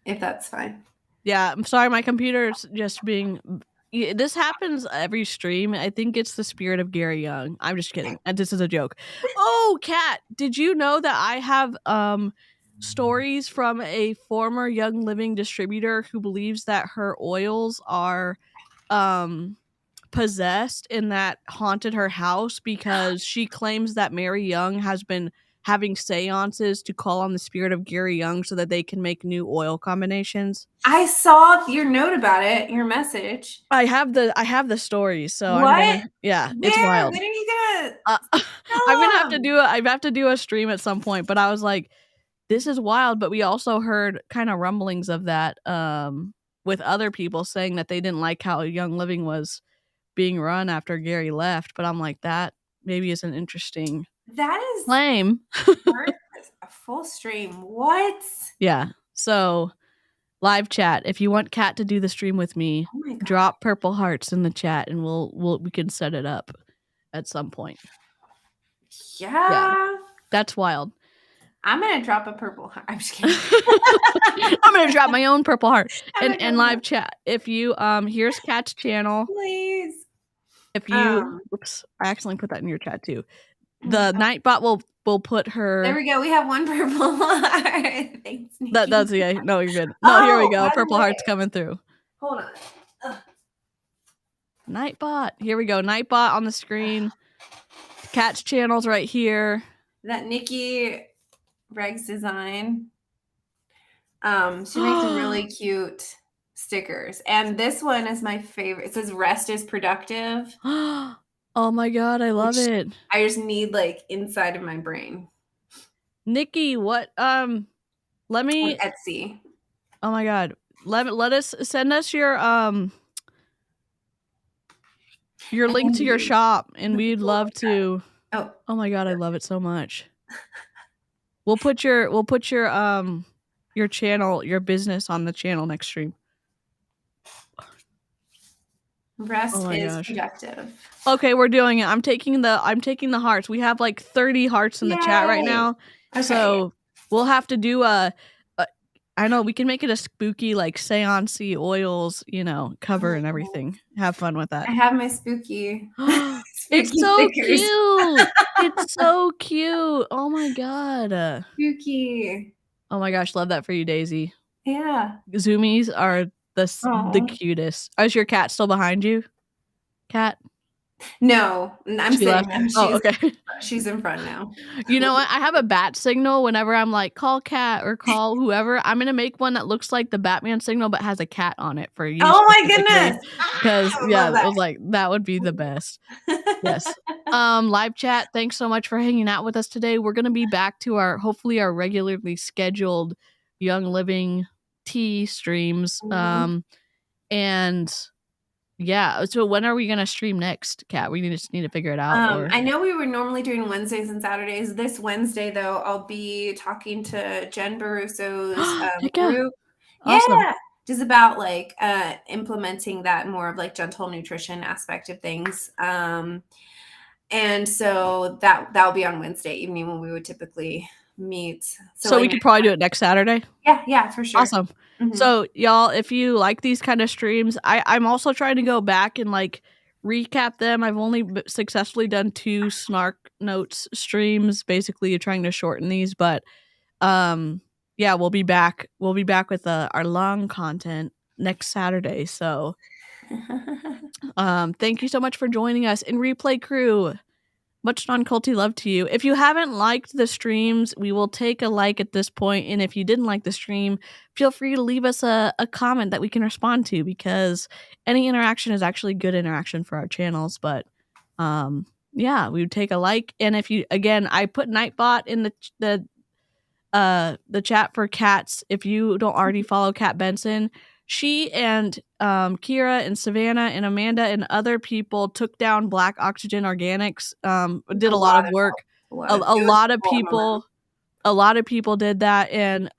If that's fine. Yeah, I'm sorry, my computer's just being. This happens every stream. I think it's the spirit of Gary Young. I'm just kidding. This is a joke. Oh, Kat, did you know that I have stories from a former Young Living distributor who believes that her oils are possessed and that haunted her house because she claims that Mary Young has been having seances to call on the spirit of Gary Young so that they can make new oil combinations. I saw your note about it, your message. I have the stories, so what? I'm gonna, it's wild. When are you gonna? I'm gonna have to do a stream at some point, but I was like, this is wild. But we also heard kind of rumblings of that with other people saying that they didn't like how Young Living was being run after Gary left. But I'm like, that maybe is an interesting claim. A full stream. What? Yeah. So live chat. If you want Kat to do the stream with me, drop purple hearts in the chat, and we can set it up at some point. Yeah. That's wild. I'm gonna drop a purple heart. I'm just kidding. I'm gonna drop my own purple heart and live chat. If you here's Kat's channel. Please. If you oops, I accidentally put that in your chat too. The Nightbot will put her. There we go. We have one purple heart. Thanks, Nikki. That's okay. No, you're good. No, here we go. Purple heart's coming through. Hold on. Nightbot. Here we go. Nightbot on the screen. Kat's channel's right here. That Nikki Regs design. She makes some really cute stickers. And this one is my favorite. It says rest is productive. Oh my god, I love it. I just need like inside of my brain. Nikki, what let me On Etsy. Oh my god. Let us send us your link to your shop, and we'd love to. Oh my god, I love it so much. We'll put your channel, your business on the channel next stream. Rest Oh my is gosh. productive. Okay, we're doing it. I'm taking the hearts. We have like 30 hearts in the chat right Yay. now. Okay. So we'll have to do I know we can make it a spooky like seance-y oils, cover and everything. Have fun with that. I have my spooky. It's so cute. It's so cute. Oh my god. Spooky. Oh my gosh, love that for you, Daisy. Yeah. Zoomies are the cutest. Is your cat still behind you? Cat? No, I'm She sitting left? now. Oh, okay. She's in front now. You know what? I have a bat signal whenever I'm like, call cat or call whoever. I'm going to make one that looks like the Batman signal but has a cat on it for you. Oh my goodness. Because, yeah, it was like, that would be the best. Yes. Live chat, thanks so much for hanging out with us today. We're going to be back to hopefully our regularly scheduled Young Living tea streams. And yeah, so when are we gonna stream next, Kat? We just need to figure it out. I know we were normally doing Wednesdays and Saturdays. This Wednesday, though, I'll be talking to Jen Barusso's group. Awesome. Yeah, just about like implementing that more of like gentle nutrition aspect of things. And so that'll be on Wednesday evening when we would typically meet. So we could probably do it next Saturday. Yeah, for sure. Awesome. So y'all, if you like these kind of streams, I'm also trying to go back and like recap them. I've only successfully done 2 Snark Notes streams, basically trying to shorten these, but yeah, we'll be back with our long content next Saturday. So thank you so much for joining us. In Replay Crew, much non-culty love to you. If you haven't liked the streams, we will take a like at this point. And if you didn't like the stream, feel free to leave us a comment that we can respond to, because any interaction is actually good interaction for our channels. But yeah, we would take a like. And if you, again, I put Nightbot in the chat for Cats. If you don't already follow Kat Benson, she and Kira and Savannah and Amanda and other people took down Black Oxygen Organics. Did a lot of work. A lot of people did that, and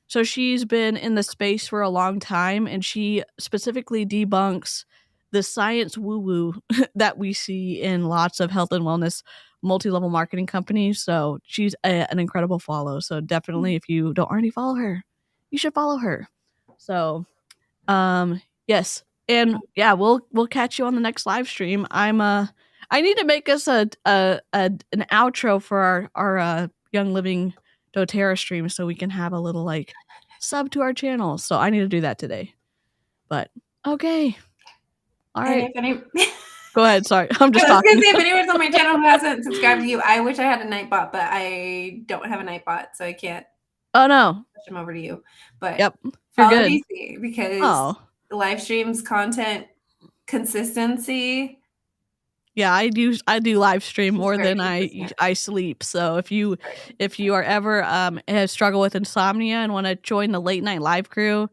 so she's been in the space for a long time, and she specifically debunks the science woo-woo that we see in lots of health and wellness multi-level marketing companies. So she's an incredible follow. So definitely, if you don't already follow her, you should follow her. So yes, and yeah, we'll catch you on the next live stream. I need to make us an outro for our Young Living doTERRA stream, so we can have a little like sub to our channel. So I need to do that today. But okay, all right. Go ahead. Sorry, I'm just talking. I was gonna say, if anyone's on my channel who hasn't subscribed to you, I wish I had a Nightbot, but I don't have a Nightbot, so I can't. Oh no. Push them over to you. But yep, you're good. DC, because the live streams content consistency. Yeah, I do live stream more than I sleep. So if you are ever have struggled with insomnia and want to join the late night live crew,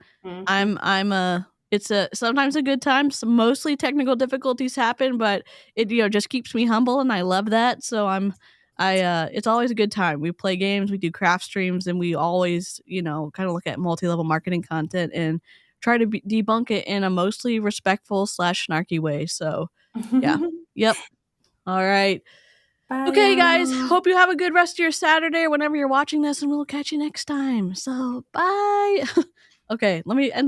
it's sometimes a good time. Mostly technical difficulties happen, but it just keeps me humble, and I love that. So it's always a good time. We play games, we do craft streams, and we always kind of look at multi-level marketing content and try to debunk it in a mostly respectful / snarky way. So yeah. Yep. All right. Bye, okay, guys. Hope you have a good rest of your Saturday or whenever you're watching this, and we'll catch you next time. So bye. Okay, let me end